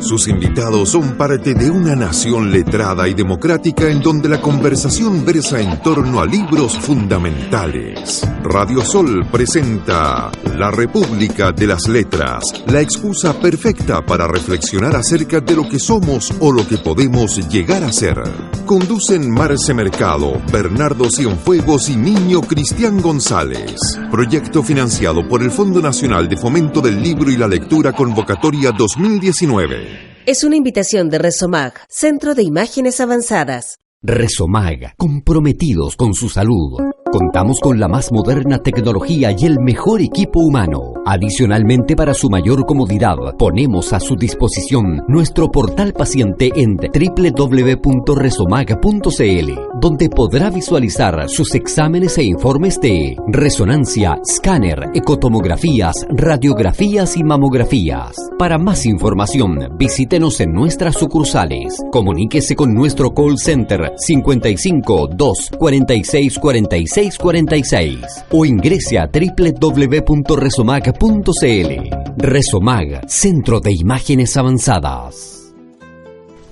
Sus invitados son parte de una nación letrada y democrática en donde la conversación versa en torno a libros fundamentales. Radio Sol presenta La República de las Letras, la excusa perfecta para reflexionar acerca de lo que somos o lo que podemos llegar a ser. Conducen Marce Mercado, Bernardo Cienfuegos y Niño Cristian González. Proyecto financiado por el Fondo Nacional de Fomento del Libro y la Lectura Convocatoria 2019. Es una invitación de Resomag, Centro de Imágenes Avanzadas. Resomag, comprometidos con su salud. Contamos con la más moderna tecnología y el mejor equipo humano. Adicionalmente, para su mayor comodidad, ponemos a su disposición nuestro portal paciente en www.resomag.cl, donde podrá visualizar sus exámenes e informes de resonancia, escáner, ecotomografías, radiografías y mamografías. Para más información, visítenos en nuestras sucursales. Comuníquese con nuestro call center 55 2 46 46 46 o ingrese a www.resomag.cl. Resomag, Centro de Imágenes Avanzadas.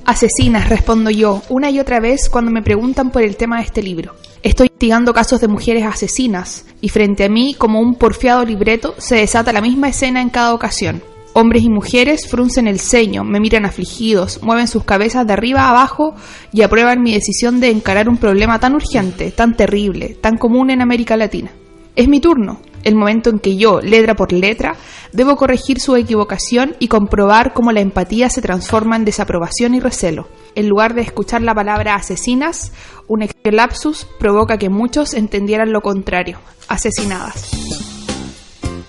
Asesinas, respondo yo, una y otra vez cuando me preguntan por el tema de este libro. Estoy investigando casos de mujeres asesinas, y frente a mí, como un porfiado libreto, se desata la misma escena en cada ocasión. Hombres y mujeres fruncen el ceño, me miran afligidos, mueven sus cabezas de arriba a abajo y aprueban mi decisión de encarar un problema tan urgente, tan terrible, tan común en América Latina. Es mi turno, el momento en que yo, letra por letra, debo corregir su equivocación y comprobar cómo la empatía se transforma en desaprobación y recelo. En lugar de escuchar la palabra asesinas, un extraño lapsus provoca que muchos entendieran lo contrario, asesinadas.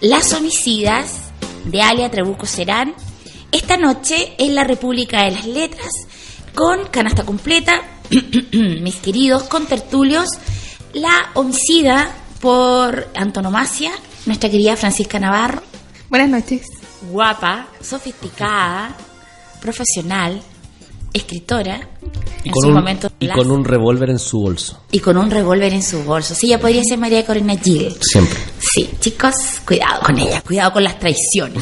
Las homicidas de Alia Trabuco Serán, esta noche en la República de las Letras, con canasta completa, mis queridos contertulios, la homicida por antonomasia, nuestra querida Francisca Navarro. Buenas noches. Guapa, sofisticada, profesional, escritora. Y con un revólver en su bolso. Y con un revólver en su bolso. Sí, ella podría ser María Corina Gil. Siempre. Sí, chicos, cuidado con ella, cuidado con las traiciones.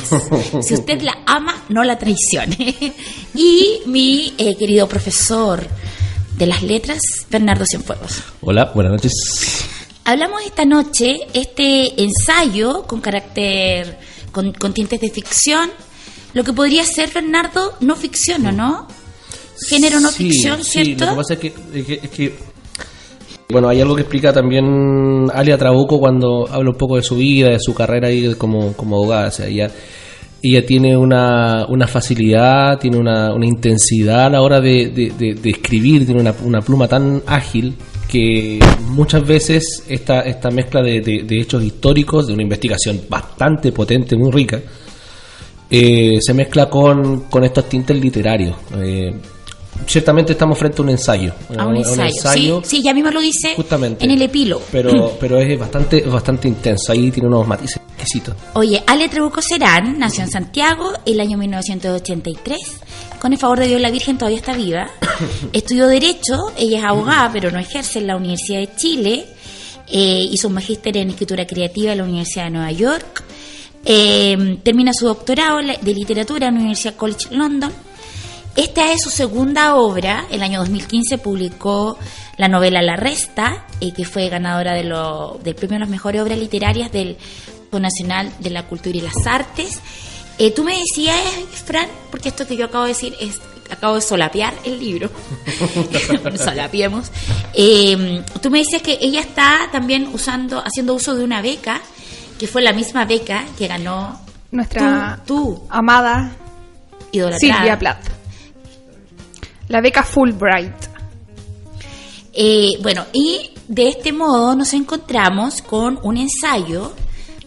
Si usted la ama, no la traicione. Y mi querido profesor de las letras, Bernardo Cienfuegos. Hola, buenas noches. Hablamos esta noche, este ensayo con carácter, con tintes de ficción, lo que podría ser, Bernardo, no ficción, ¿o no? Género no ficción, ¿cierto? Sí, lo que pasa es que bueno, hay algo que explica también Alia Trabuco cuando habla un poco de su vida, de su carrera ahí como abogada. O sea, ella tiene una facilidad, tiene una intensidad a la hora de escribir, tiene una pluma tan ágil que muchas veces esta mezcla de hechos históricos, de una investigación bastante potente, muy rica, se mezcla con estos tintes literarios. Ciertamente estamos frente a un ensayo. A un ensayo. Sí, ya mismo lo dice justamente en el epílogo. Pero es bastante intenso. Ahí tiene unos matices exquisitos. Oye, Alia Trabuco Serán nació en Santiago el año 1983. Con el favor de Dios, la Virgen todavía está viva. Estudió Derecho, ella es abogada, pero no ejerce en la Universidad de Chile. Hizo un magíster en Escritura Creativa en la Universidad de Nueva York. Termina su doctorado de Literatura en la Universidad College London. Esta es su segunda obra. El año 2015 publicó la novela La Resta, que fue ganadora del premio a las mejores obras literarias del Fondo Nacional de la Cultura y las Artes. Tú me decías, Fran, porque esto que yo acabo de decir acabo de solapear el libro. Solapiemos. Tú me decías que ella está también haciendo uso de una beca, que fue la misma beca que ganó nuestra tú amada idolatrada Silvia Plath. La beca Fulbright. Bueno, y de este modo nos encontramos con un ensayo,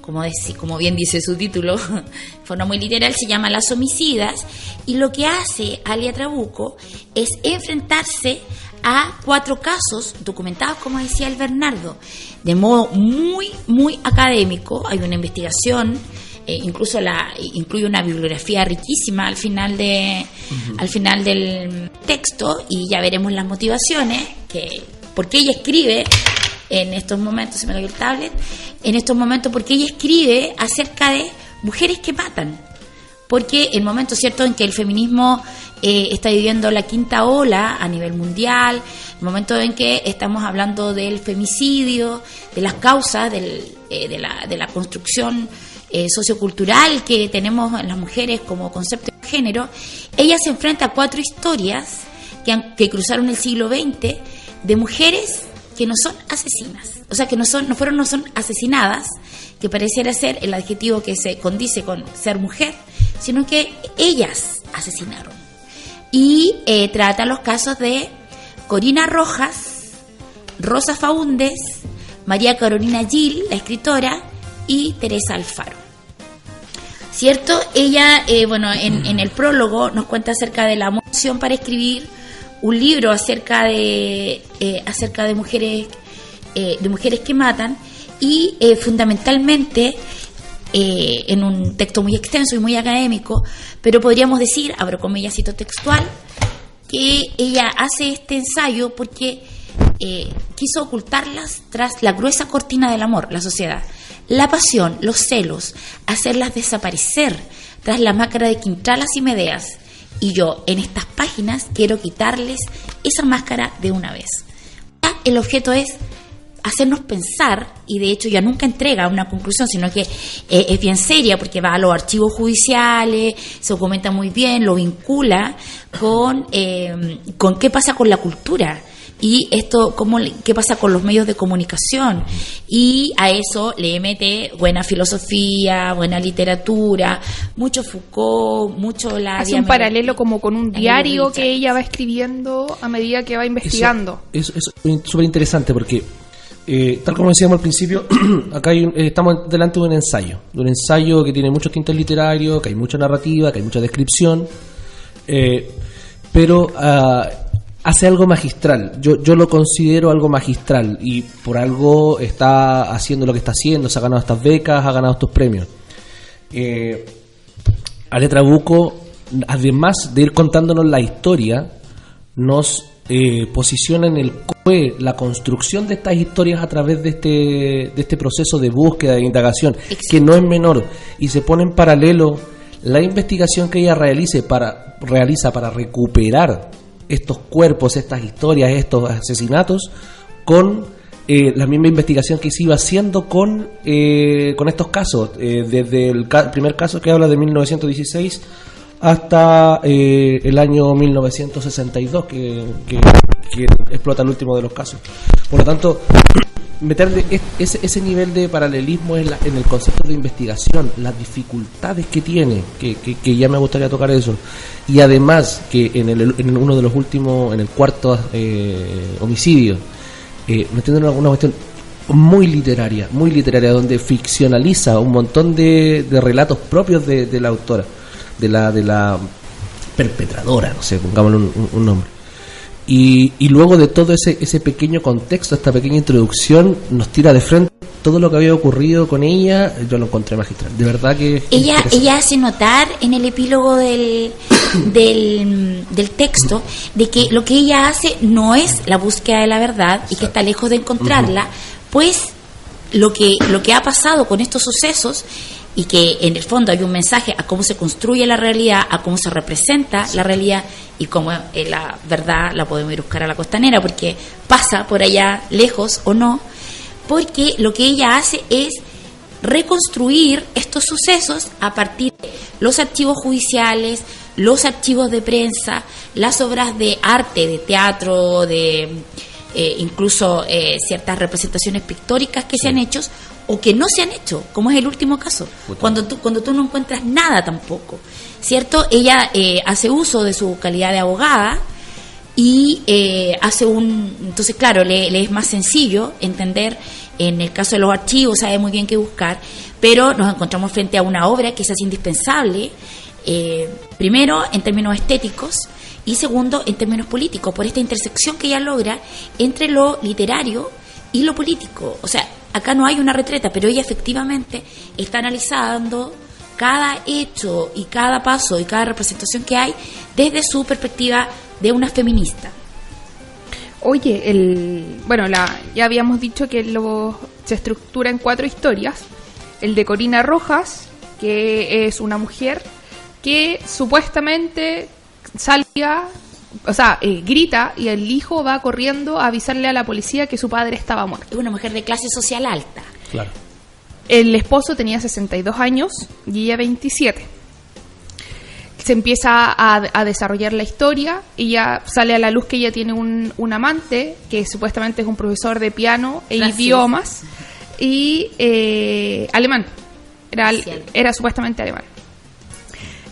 como bien dice su título, de forma muy literal, se llama Las homicidas, y lo que hace Alia Trabuco es enfrentarse a 4 casos documentados, como decía el Bernardo, de modo muy, muy académico. Hay una investigación, incluso incluye una bibliografía riquísima al final del texto, y ya veremos las motivaciones, porque ella escribe en estos momentos, se me cayó el tablet, porque ella escribe acerca de mujeres que matan, porque el momento cierto en que el feminismo está viviendo la quinta ola a nivel mundial, el momento en que estamos hablando del femicidio, de las causas de la construcción sociocultural que tenemos en las mujeres como concepto de género, ella se enfrenta a 4 historias que cruzaron el siglo XX de mujeres que no son asesinas, o sea, que no son asesinadas, que pareciera ser el adjetivo que se condice con ser mujer, sino que ellas asesinaron. Y trata los casos de Corina Rojas, Rosa Faúndez, María Carolina Gil, la escritora, y Teresa Alfaro. ¿Cierto? Ella, en el prólogo nos cuenta acerca de la motivación para escribir un libro acerca de mujeres que matan, y fundamentalmente en un texto muy extenso y muy académico, pero podríamos decir, abro comillas, cito textual, que ella hace este ensayo porque quiso ocultarlas tras la gruesa cortina del amor, la sociedad, la pasión, los celos, hacerlas desaparecer tras la máscara de quintralas y medeas. Y yo, en estas páginas, quiero quitarles esa máscara de una vez. El objeto es hacernos pensar, y de hecho ya nunca entrega una conclusión, sino que es bien seria, porque va a los archivos judiciales, se documenta muy bien, lo vincula con qué pasa con la cultura, y esto qué pasa con los medios de comunicación, y a eso le mete buena filosofía, buena literatura, mucho Foucault, mucho la... Hace un paralelo como con un diario que ella va escribiendo a medida que va investigando. Eso es súper interesante, porque tal como decíamos al principio, acá estamos delante de un ensayo que tiene muchos tintes literarios, que hay mucha narrativa, que hay mucha descripción, pero hace algo magistral. Yo lo considero algo magistral, y por algo está haciendo lo que está haciendo, se ha ganado estas becas, ha ganado estos premios. Alia Trabuco, además de ir contándonos la historia, nos posiciona en el la construcción de estas historias a través de este proceso de búsqueda, de indagación. Exacto. Que no es menor, y se pone en paralelo la investigación que ella realiza para recuperar estos cuerpos, estas historias, estos asesinatos, con la misma investigación que se iba haciendo con estos casos, desde el primer caso, que habla de 1916 hasta el año 1962, que explota el último de los casos. Por lo tanto, meterle ese nivel de paralelismo en el concepto de investigación, las dificultades que tiene, que ya me gustaría tocar eso, y además que en uno de los últimos, en el cuarto homicidio, metiendo en alguna cuestión muy literaria, donde ficcionaliza un montón de relatos propios de la autora, de la perpetradora, no sé, pongámosle un nombre. Y luego de todo ese pequeño contexto, esta pequeña introducción, nos tira de frente todo lo que había ocurrido con ella. Yo lo encontré magistral, de verdad que ella hace notar en el epílogo del texto de que lo que ella hace no es la búsqueda de la verdad. Exacto. Y que está lejos de encontrarla. Pues lo que ha pasado con estos sucesos, y que en el fondo hay un mensaje a cómo se construye la realidad, a cómo se representa la realidad, y cómo la verdad la podemos ir a buscar a la costanera, porque pasa por allá lejos o no, porque lo que ella hace es reconstruir estos sucesos a partir de los archivos judiciales, los archivos de prensa, las obras de arte, de teatro, de incluso ciertas representaciones pictóricas que se han hecho o que no se han hecho, como es el último caso, cuando tú no encuentras nada tampoco, ¿cierto? Ella hace uso de su calidad de abogada y entonces claro, le es más sencillo entender. En el caso de los archivos sabe muy bien qué buscar, pero nos encontramos frente a una obra que se hace indispensable, primero en términos estéticos y segundo en términos políticos, por esta intersección que ella logra entre lo literario y lo político. O sea, acá no hay una retreta, pero ella efectivamente está analizando cada hecho y cada paso y cada representación que hay desde su perspectiva de una feminista. Oye, ya habíamos dicho que se estructura en 4 historias. El de Corina Rojas, que es una mujer que supuestamente salía, o sea, grita, y el hijo va corriendo a avisarle a la policía que su padre estaba muerto. Es una mujer de clase social alta. Claro. El esposo tenía 62 años y ella 27. Se empieza a desarrollar la historia y ya sale a la luz que ella tiene un amante que supuestamente es un profesor de piano e idiomas y alemán. Era supuestamente alemán.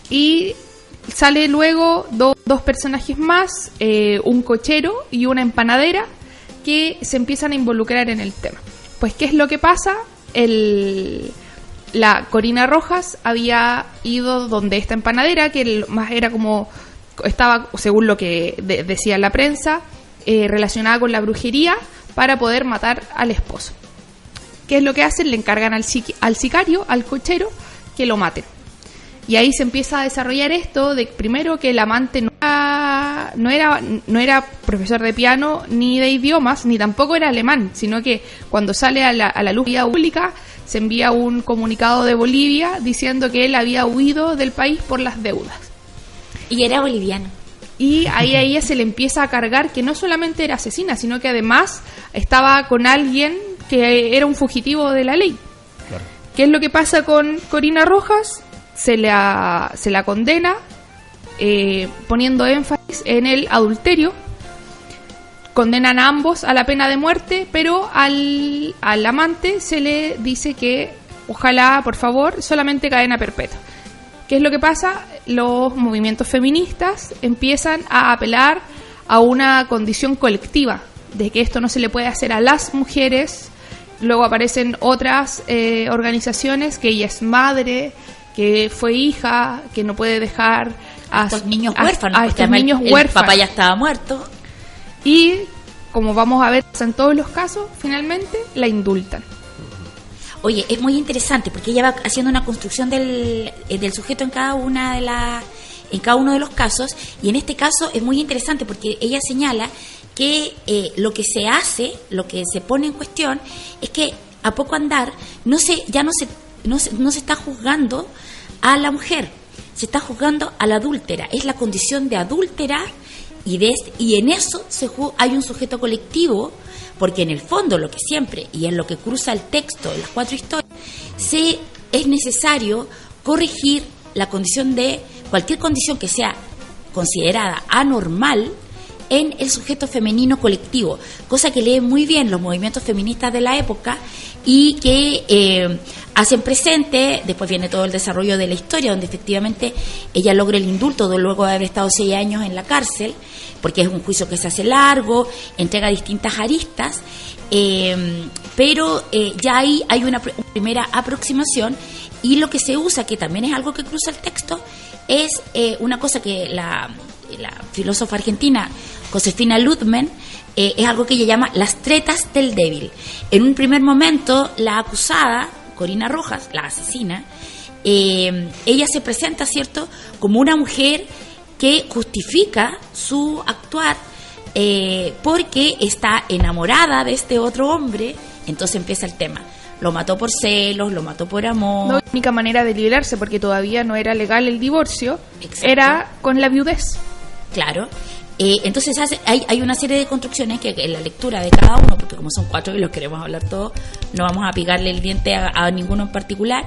Y sale luego dos personajes más, un cochero y una empanadera, que se empiezan a involucrar en el tema. Pues, ¿qué es lo que pasa? La Corina Rojas había ido donde esta empanadera, que más era como, estaba, según lo que decía la prensa, relacionada con la brujería para poder matar al esposo. ¿Qué es lo que hacen? Le encargan al sicario, al cochero, que lo maten. Y ahí se empieza a desarrollar esto de, primero, que el amante no era profesor de piano ni de idiomas, ni tampoco era alemán, sino que cuando sale a la luz pública se envía un comunicado de Bolivia diciendo que él había huido del país por las deudas. Y era boliviano. Y ahí a ella se le empieza a cargar que no solamente era asesina, sino que además estaba con alguien que era un fugitivo de la ley. Claro. ¿Qué es lo que pasa con Corina Rojas? Se la condena poniendo énfasis en el adulterio. Condenan a ambos a la pena de muerte, pero al amante se le dice que ojalá, por favor, solamente cadena perpetua. ¿Qué es lo que pasa? Los movimientos feministas empiezan a apelar a una condición colectiva, de que esto no se le puede hacer a las mujeres. Luego aparecen otras organizaciones, que ella es madre, que fue hija, que no puede dejar a estos niños huérfanos, a estos niños huérfanos. El papá ya estaba muerto. Y, como vamos a ver en todos los casos, finalmente la indultan. Oye, es muy interesante porque ella va haciendo una construcción del sujeto en cada uno de los casos, y en este caso es muy interesante porque ella señala que lo que se hace, lo que se pone en cuestión, es que a poco andar no se está juzgando a la mujer, se está juzgando a la adúltera. Es la condición de adúltera, y en eso hay un sujeto colectivo, porque en el fondo lo que siempre, y en lo que cruza el texto de las 4 historias, es necesario corregir la condición de cualquier condición que sea considerada anormal en el sujeto femenino colectivo, cosa que leen muy bien los movimientos feministas de la época y que hacen presente. Después viene todo el desarrollo de la historia, donde efectivamente ella logra el indulto luego de haber estado 6 años en la cárcel, porque es un juicio que se hace largo, entrega distintas aristas, pero ya ahí hay una primera aproximación, y lo que se usa, que también es algo que cruza el texto, es una cosa que la filósofa argentina Josefina Ludman es algo que ella llama las tretas del débil. En un primer momento, la acusada, Corina Rojas, la asesina, ella se presenta, ¿cierto?, como una mujer que justifica su actuar porque está enamorada de este otro hombre. Entonces empieza el tema. Lo mató por celos, lo mató por amor. No, la única manera de librarse, porque todavía no era legal el divorcio, exacto, era con la viudez. Claro. Entonces hay una serie de construcciones que en la lectura de cada uno, porque como son 4 y los queremos hablar todos, no vamos a picarle el diente a ninguno en particular,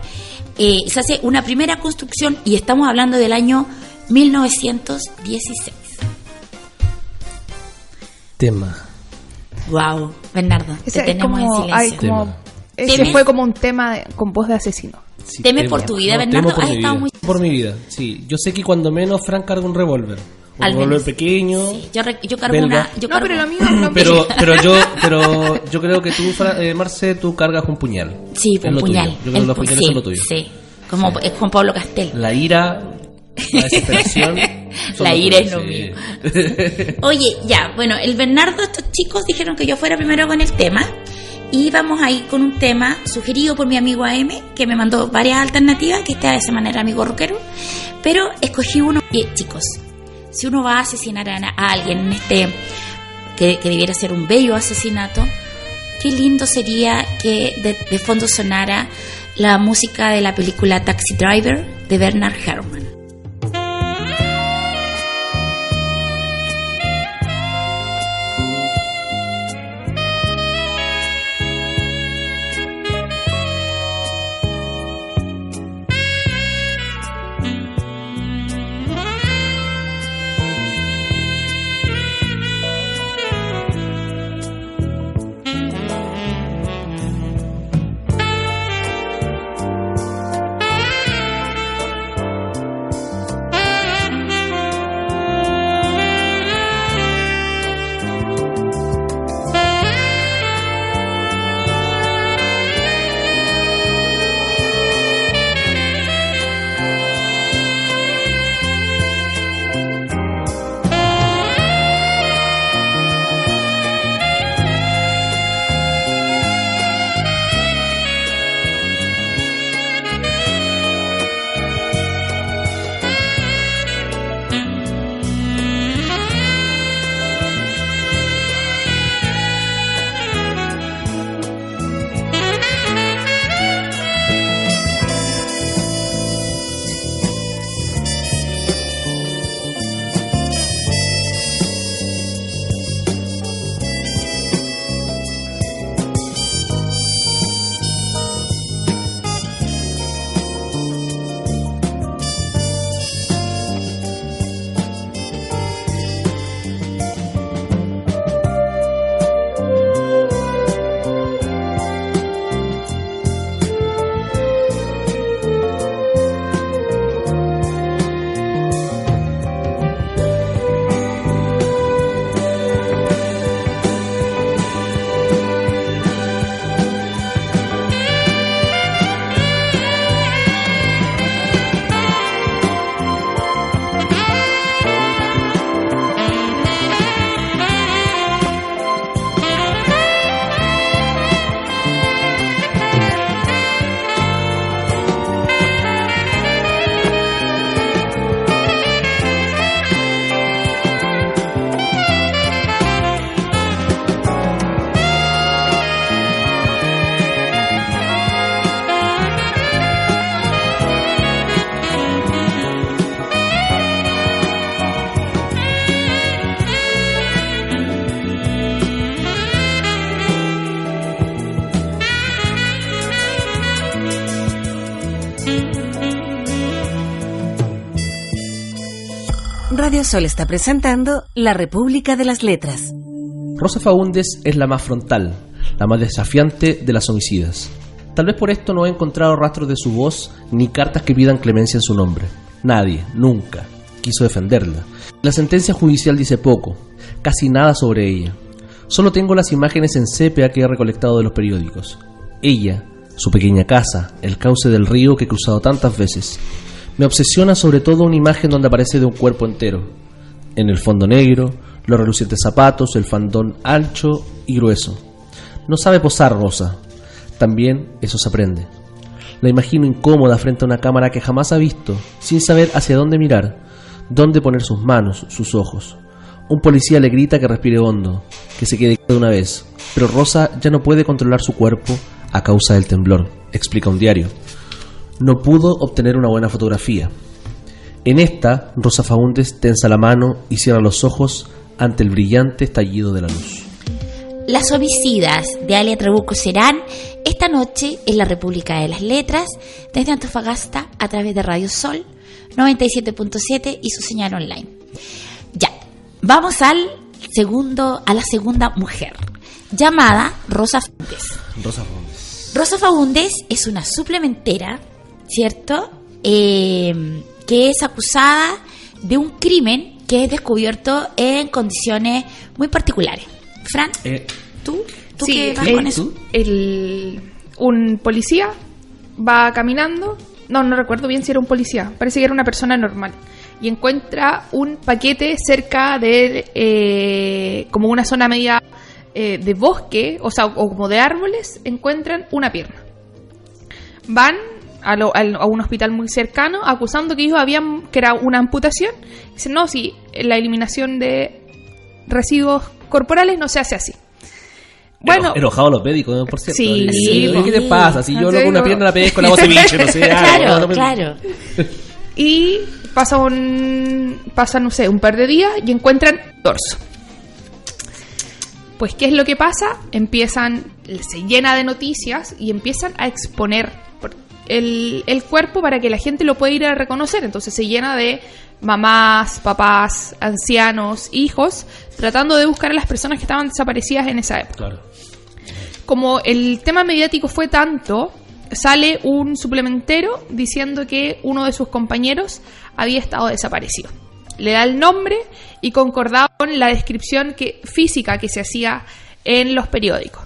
se hace una primera construcción, y estamos hablando del año 1916. Tema. Wow, Bernardo, te tenemos en silencio. Ese fue como un tema con voz de asesino. Sí, ¿Temes por tu vida, Bernardo? Temo por mi vida. Por mi vida, sí. Yo sé que cuando menos Fran carga un revólver. Un revólver pequeño. Sí, yo cargo belga. Pero lo mío no. pero yo creo que tú, Marce, tú cargas un puñal. Sí, un puñal. Yo creo que los puñales son lo tuyo. Sí, como es Juan Pablo Castel. La ira, la desesperación. La ira es lo mío. Oye, ya, bueno, el Bernardo, estos chicos dijeron que yo fuera primero con el tema. Y vamos a ir con un tema sugerido por mi amigo AM, que me mandó varias alternativas, que está de esa manera amigo rockero. Pero escogí uno. Chicos, si uno va a asesinar a alguien en que debiera ser un bello asesinato, qué lindo sería que de fondo sonara la música de la película Taxi Driver de Bernard Herrmann. Radio Sol está presentando La República de las Letras. Rosa Faúndez es la más frontal, la más desafiante de las homicidas. Tal vez por esto no he encontrado rastros de su voz ni cartas que pidan clemencia en su nombre. Nadie, nunca, quiso defenderla. La sentencia judicial dice poco, casi nada sobre ella. Solo tengo las imágenes en sépia que he recolectado de los periódicos. Ella, su pequeña casa, el cauce del río que he cruzado tantas veces. Me obsesiona sobre todo una imagen donde aparece de un cuerpo entero. En el fondo negro, los relucientes zapatos, el faldón ancho y grueso. No sabe posar Rosa. También eso se aprende. La imagino incómoda frente a una cámara que jamás ha visto, sin saber hacia dónde mirar, dónde poner sus manos, sus ojos. Un policía le grita que respire hondo, que se quede de una vez, pero Rosa ya no puede controlar su cuerpo a causa del temblor, explica un diario. No pudo obtener una buena fotografía. En esta, Rosa Faúndez tensa la mano y cierra los ojos ante el brillante estallido de la luz. Las homicidas de Alia Trabuco serán esta noche en la República de las Letras, desde Antofagasta a través de Radio Sol 97.7 y su señal online. Ya, vamos a la segunda mujer, llamada Rosa Faúndez. Rosa Faúndez es una suplementera, ¿cierto? Que es acusada de un crimen que es descubierto en condiciones muy particulares. Fran, ¿tú sí, qué vas con eso? Un policía va caminando, no recuerdo bien si era un policía, parece que era una persona normal, y encuentra un paquete cerca de como una zona media de bosque, o como de árboles, encuentran una pierna. Van a un hospital muy cercano acusando que que era una amputación. Dicen, no, si la eliminación de residuos corporales no se hace así. Bueno, enojado los médicos, por cierto. Sí. ¿Qué te pasa? Si yo con una pierna la pegué con la voz de bicho, no sé. Claro. Y pasa no sé, un par de días y encuentran torso. Pues, ¿qué es lo que pasa? Se llena de noticias y empiezan a exponer el cuerpo para que la gente lo pueda ir a reconocer. Entonces se llena de mamás, papás, ancianos, hijos, tratando de buscar a las personas que estaban desaparecidas en esa época. Claro. Como el tema mediático fue tanto, sale un suplementero diciendo que uno de sus compañeros había estado desaparecido. Le da el nombre y concordaba con la descripción física que se hacía en los periódicos.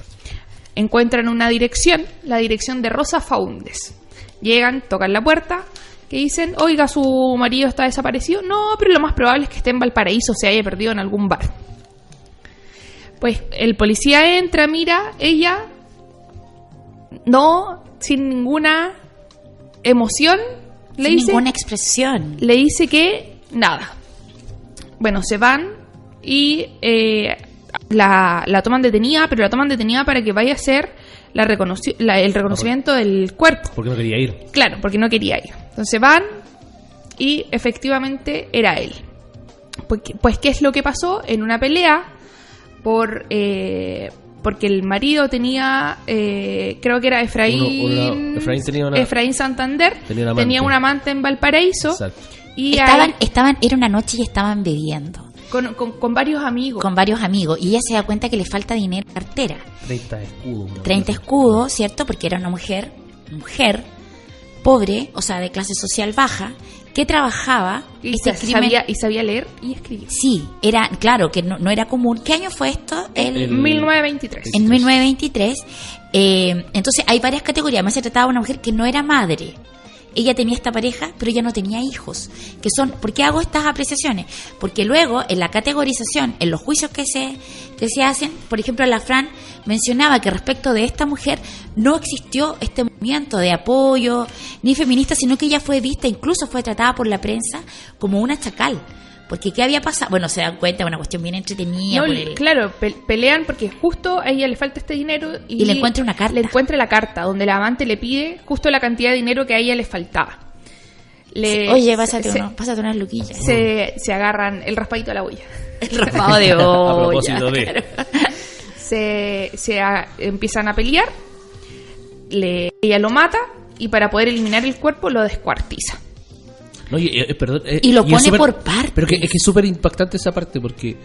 Encuentran una dirección, la dirección de Rosa Faúndez. Llegan, tocan la puerta, que dicen, oiga, su marido está desaparecido. No, pero lo más probable es que esté en Valparaíso, se haya perdido en algún bar. Pues el policía entra, mira, ella, no, sin ninguna emoción, sin ninguna expresión. Le dice que nada. Bueno, se van y la toman detenida, pero la toman detenida para que vaya a hacer el reconocimiento del cuerpo. Porque no quería ir. Claro, porque no quería ir. Entonces van y efectivamente era él. Pues ¿qué es lo que pasó? En una pelea porque el marido tenía, creo que era Efraín Santander, tenía una amante en Valparaíso. Exacto. Y era una noche y estaban bebiendo. Con varios amigos. Con varios amigos. Y ella se da cuenta que le falta dinero en cartera. 30 escudos, ¿cierto? Porque era una mujer pobre, o sea, de clase social baja, que trabajaba y sabía leer y escribir. Sí, era, claro, que no era común. ¿Qué año fue esto? En 1923. En 1923. Entonces hay varias categorías. Además se trataba de una mujer que no era madre. Ella tenía esta pareja, pero ella no tenía hijos. ¿Por qué hago estas apreciaciones? Porque luego, en la categorización, en los juicios que se hacen, por ejemplo, la Fran mencionaba que respecto de esta mujer no existió este movimiento de apoyo ni feminista, sino que ella fue vista, incluso fue tratada por la prensa como una chacal. Porque ¿qué había pasado? Bueno, se dan cuenta, una cuestión bien entretenida. Claro, pelean porque justo a ella le falta este dinero y le encuentra una carta. Le encuentra la carta donde la amante le pide justo la cantidad de dinero que a ella le faltaba. Oye, pásate unas luquillas. Se agarran el raspadito de la olla. El raspado de olla. A propósito de... Se empiezan a pelear. Ella lo mata y para poder eliminar el cuerpo lo descuartiza. No, perdón, y lo pone súper, por partes. Pero es que es súper impactante esa parte porque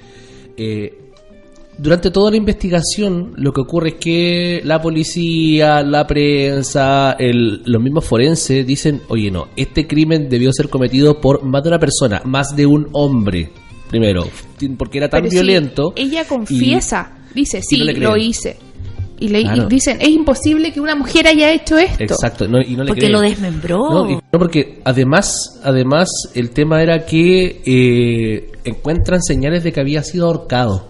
durante toda la investigación lo que ocurre es que la policía, la prensa, los mismos forenses dicen, oye, no, este crimen debió ser cometido por más de una persona, más de un hombre, primero, porque era tan violento. Sí, ella confiesa, dice, sí, no lo hice. Y dicen, es imposible que una mujer haya hecho esto. Exacto, y no le porque creen. lo desmembró. No, porque además el tema era que encuentran señales de que había sido ahorcado.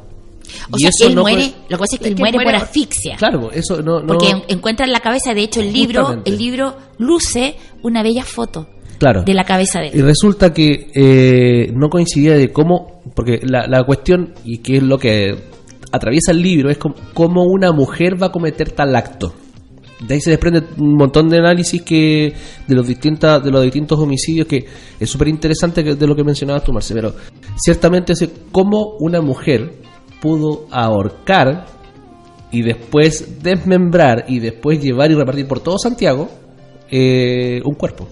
O y sea, eso él no muere, lo que pasa es que él muere por asfixia. Claro, eso no. Porque encuentran la cabeza, de hecho el libro luce una bella foto. Claro. De la cabeza de él. Y resulta que no coincidía de cómo, porque la cuestión, y que es lo que atraviesa el libro, es cómo una mujer va a cometer tal acto. De ahí se desprende un montón de análisis de los distintos homicidios, que es súper interesante de lo que mencionabas tú, Marce, pero ciertamente es cómo una mujer pudo ahorcar y después desmembrar y después llevar y repartir por todo Santiago un cuerpo.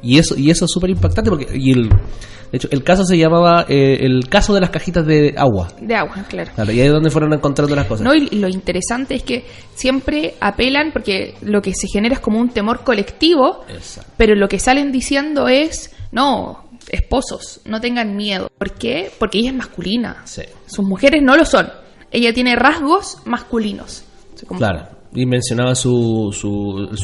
Y eso es súper impactante porque de hecho, el caso se llamaba el caso de las cajitas de agua. De agua, claro. Y ahí es donde fueron encontrando las cosas. No, y lo interesante es que siempre apelan, porque lo que se genera es como un temor colectivo. Exacto. Pero lo que salen diciendo es, no, esposos, no tengan miedo. ¿Por qué? Porque ella es masculina. Sí. Sus mujeres no lo son. Ella tiene rasgos masculinos. O sea, como... Claro. Y mencionaba su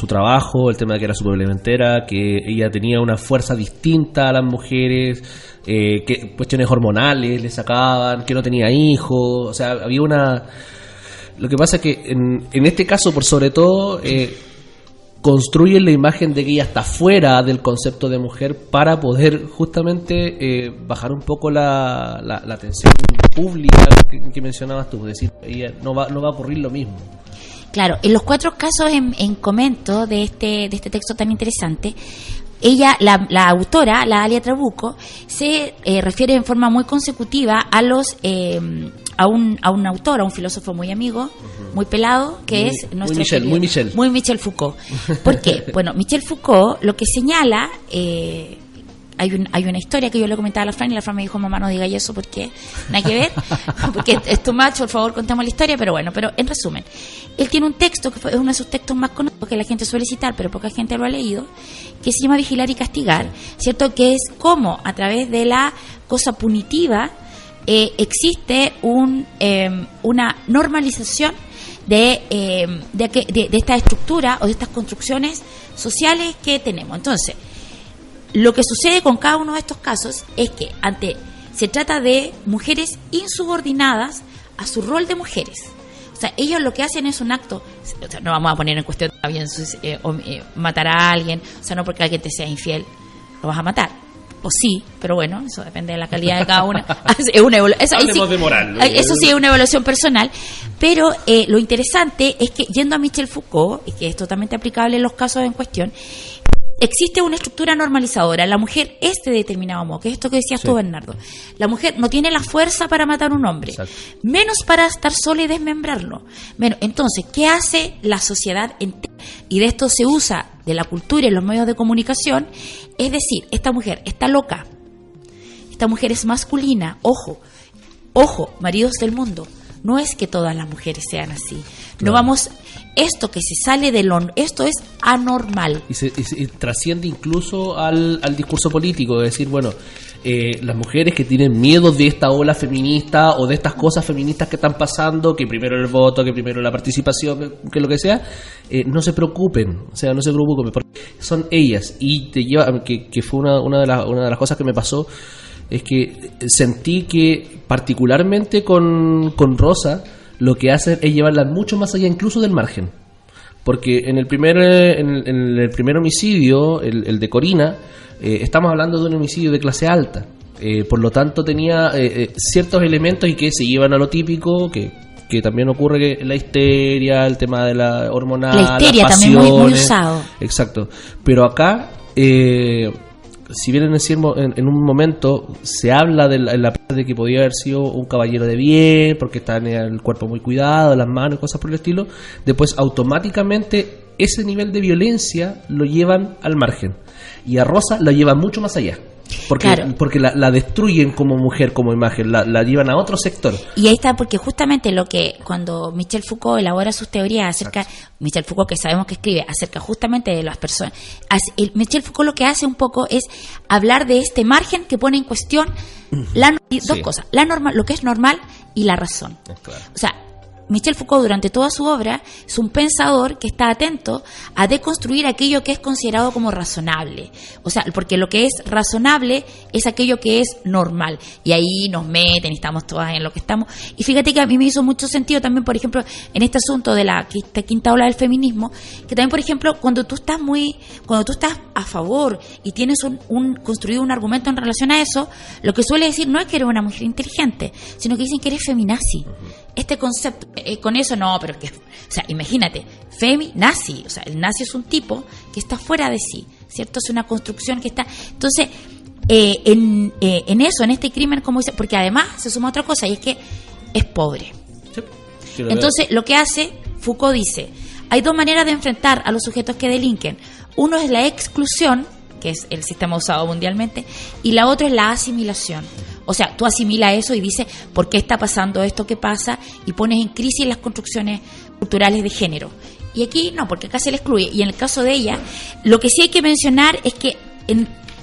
trabajo, el tema de que era suplementera, que ella tenía una fuerza distinta a las mujeres, que cuestiones hormonales le sacaban, que no tenía hijos, o sea, había una... Lo que pasa es que en este caso, por sobre todo, construyen la imagen de que ella está fuera del concepto de mujer para poder justamente bajar un poco la atención pública que mencionabas tú, es decir, ella no va a ocurrir lo mismo. Claro, en los 4 casos en comento de este texto tan interesante, ella, la autora, la Alia Trabuco, se refiere en forma muy consecutiva a un autor, a un filósofo muy amigo, muy pelado, que es nuestro muy Michel Foucault. ¿Por qué? Bueno, Michel Foucault lo que señala... Hay una historia que yo le comentaba a la Fran y la Fran me dijo, mamá, no diga eso porque nada que ver, porque es too much, por favor, contemos la historia, pero bueno, pero en resumen, él tiene un texto que es uno de sus textos más conocidos que la gente suele citar, pero poca gente lo ha leído, que se llama Vigilar y Castigar, ¿cierto? Que es cómo a través de la cosa punitiva existe una normalización de esta estructura o de estas construcciones sociales que tenemos. Entonces, lo que sucede con cada uno de estos casos es que se trata de mujeres insubordinadas a su rol de mujeres. O sea, ellos lo que hacen es un acto, o sea, no vamos a poner en cuestión matar a alguien, o sea, no porque alguien te sea infiel, lo vas a matar. O sí, pero bueno, eso depende de la calidad de cada una. Hablemos de moral, ¿no? Eso sí es una evaluación personal. Pero lo interesante es que, yendo a Michel Foucault, y que es totalmente aplicable en los casos en cuestión, existe una estructura normalizadora. La mujer es de determinado modo, que es esto que decías tú, Bernardo. La mujer no tiene la fuerza para matar a un hombre, menos para estar sola y desmembrarlo. Bueno, entonces, ¿qué hace la sociedad entera? Y de esto se usa de la cultura y los medios de comunicación. Es decir, esta mujer está loca, esta mujer es masculina. Ojo, maridos del mundo, no es que todas las mujeres sean así. No vamos... Esto que se sale esto es anormal. Y trasciende incluso al discurso político, es decir, bueno, las mujeres que tienen miedo de esta ola feminista o de estas cosas feministas que están pasando, que primero el voto, que primero la participación, que lo que sea, no se preocupen, porque son ellas. Y te lleva, que fue una de las cosas que me pasó, es que sentí que particularmente con Rosa, lo que hace es llevarla mucho más allá incluso del margen, porque en el primer homicidio, el de Corina, estamos hablando de un homicidio de clase alta, por lo tanto tenía ciertos elementos y que se llevan a lo típico, que también ocurre, que la histeria, el tema de la hormonal, la histeria las pasiones, también muy usado. Exacto, pero acá si bien en un momento se habla de que podía haber sido un caballero de bien, porque está en el cuerpo muy cuidado, las manos, cosas por el estilo, después automáticamente ese nivel de violencia lo llevan al margen. Y a Rosa lo llevan mucho más allá. Porque la destruyen como mujer, como imagen, la llevan a otro sector. Y ahí está, porque justamente lo que cuando Michel Foucault elabora sus teorías acerca, Michel Foucault, que sabemos que escribe acerca justamente de las personas, Michel Foucault lo que hace un poco es hablar de este margen que pone en cuestión dos cosas, lo que es normal y la razón. Claro. O sea, Michel Foucault durante toda su obra es un pensador que está atento a deconstruir aquello que es considerado como razonable. O sea, porque lo que es razonable es aquello que es normal. Y ahí nos meten y estamos todas en lo que estamos. Y fíjate que a mí me hizo mucho sentido también, por ejemplo, en este asunto de la quinta ola del feminismo, que también, por ejemplo, cuando tú estás a favor y tienes construido un argumento en relación a eso, lo que suele decir no es que eres una mujer inteligente, sino que dicen que eres feminazi. Este concepto, con eso no, pero que, o sea, imagínate, feminazi, o sea, el nazi es un tipo que está fuera de sí, ¿cierto? Es una construcción que está, entonces, en eso, en este crimen, como dice, porque además se suma otra cosa, y es que es pobre. Sí, entonces, lo que hace, Foucault dice, hay dos maneras de enfrentar a los sujetos que delinquen. Uno es la exclusión, que es el sistema usado mundialmente, y la otra es la asimilación. O sea, tú asimilas eso y dices, ¿por qué está pasando esto que pasa? Y pones en crisis las construcciones culturales de género. Y aquí no, porque acá se le excluye. Y en el caso de ella, lo que sí hay que mencionar es que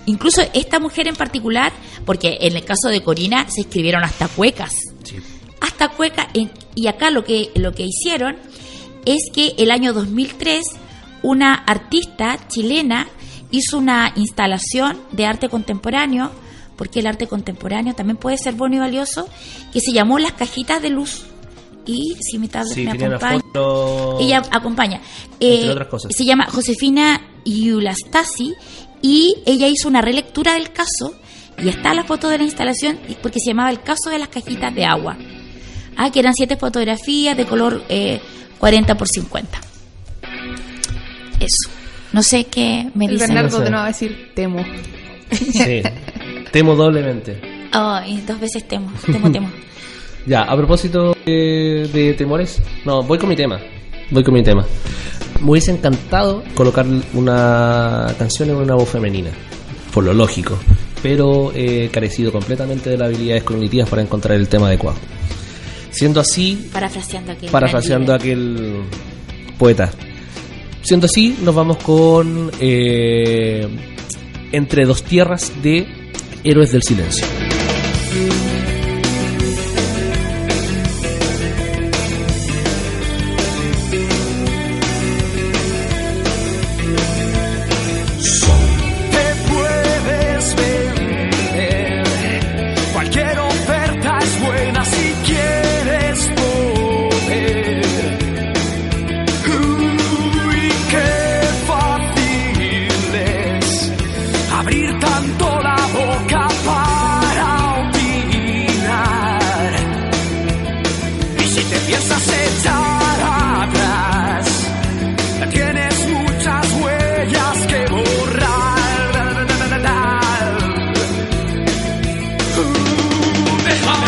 incluso esta mujer en particular, porque en el caso de Corina se escribieron hasta cuecas. Sí. Hasta cuecas. Y acá lo que hicieron es que el año 2003 una artista chilena hizo una instalación de arte contemporáneo, porque el arte contemporáneo también puede ser bueno y valioso, que se llamó Las Cajitas de Luz. Y si me acompaña, ella acompaña. Entre otras cosas. Se llama Josefina Iulastasi y ella hizo una relectura del caso y está la foto de la instalación porque se llamaba El caso de las cajitas de agua. Que eran 7 fotografías de color 40x50. Eso. No sé qué me dicen. Bernardo de nuevo va a decir temo. Sí. Temo doblemente. Ay, 2 veces temo. Ya, a propósito de temores, no, voy con mi tema. Me hubiese encantado colocar una canción en una voz femenina, por lo lógico, pero he carecido completamente de las habilidades cognitivas para encontrar el tema adecuado. Siendo así, parafraseando a aquel poeta. Siendo así, nos vamos con Entre dos tierras de Héroes del Silencio. Déjame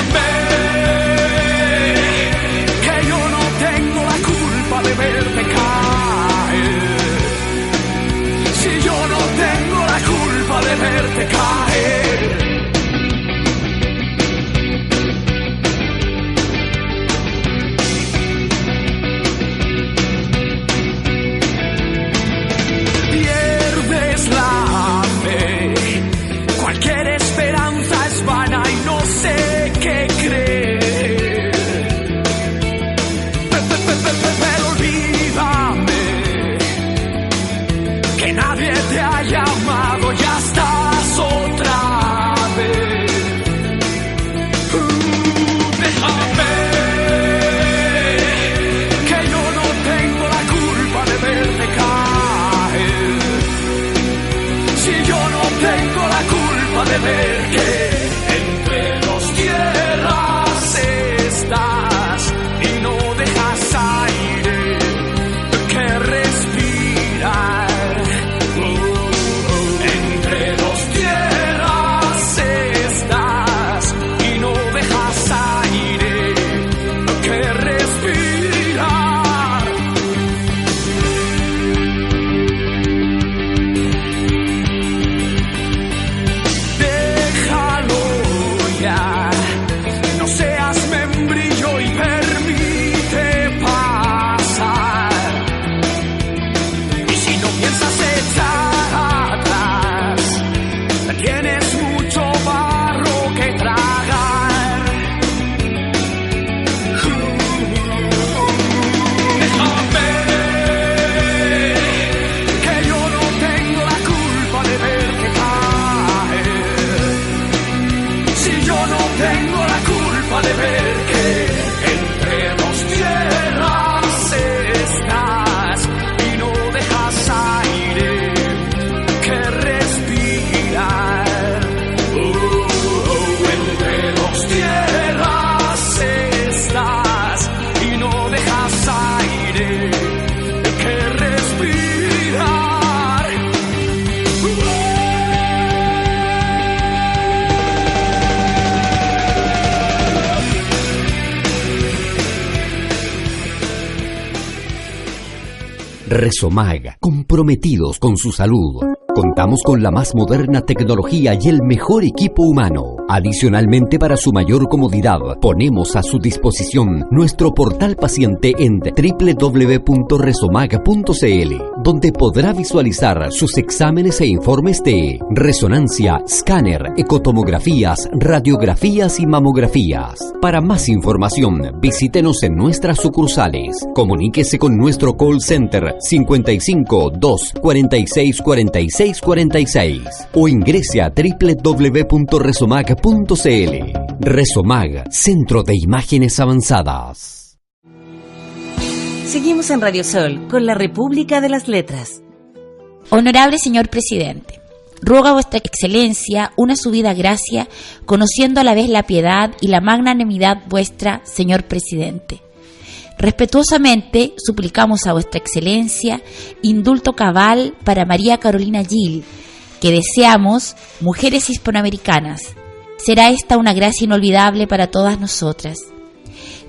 Resomag, comprometidos con su salud. Contamos con la más moderna tecnología y el mejor equipo humano. Adicionalmente, para su mayor comodidad, ponemos a su disposición nuestro portal paciente en www.resomag.cl, donde podrá visualizar sus exámenes e informes de resonancia, escáner, ecotomografías, radiografías y mamografías. Para más información, visítenos en nuestras sucursales. Comuníquese con nuestro call center 55 2 46 46 46 o ingrese a www.resomag.cl. Resomag, Centro de Imágenes Avanzadas. Seguimos en Radio Sol con la República de las Letras. Honorable señor presidente, ruego a vuestra excelencia una subida gracia, conociendo a la vez la piedad y la magnanimidad vuestra, señor presidente. Respetuosamente suplicamos a vuestra excelencia indulto cabal para María Carolina Gil, que deseamos mujeres hispanoamericanas. Será esta una gracia inolvidable para todas nosotras.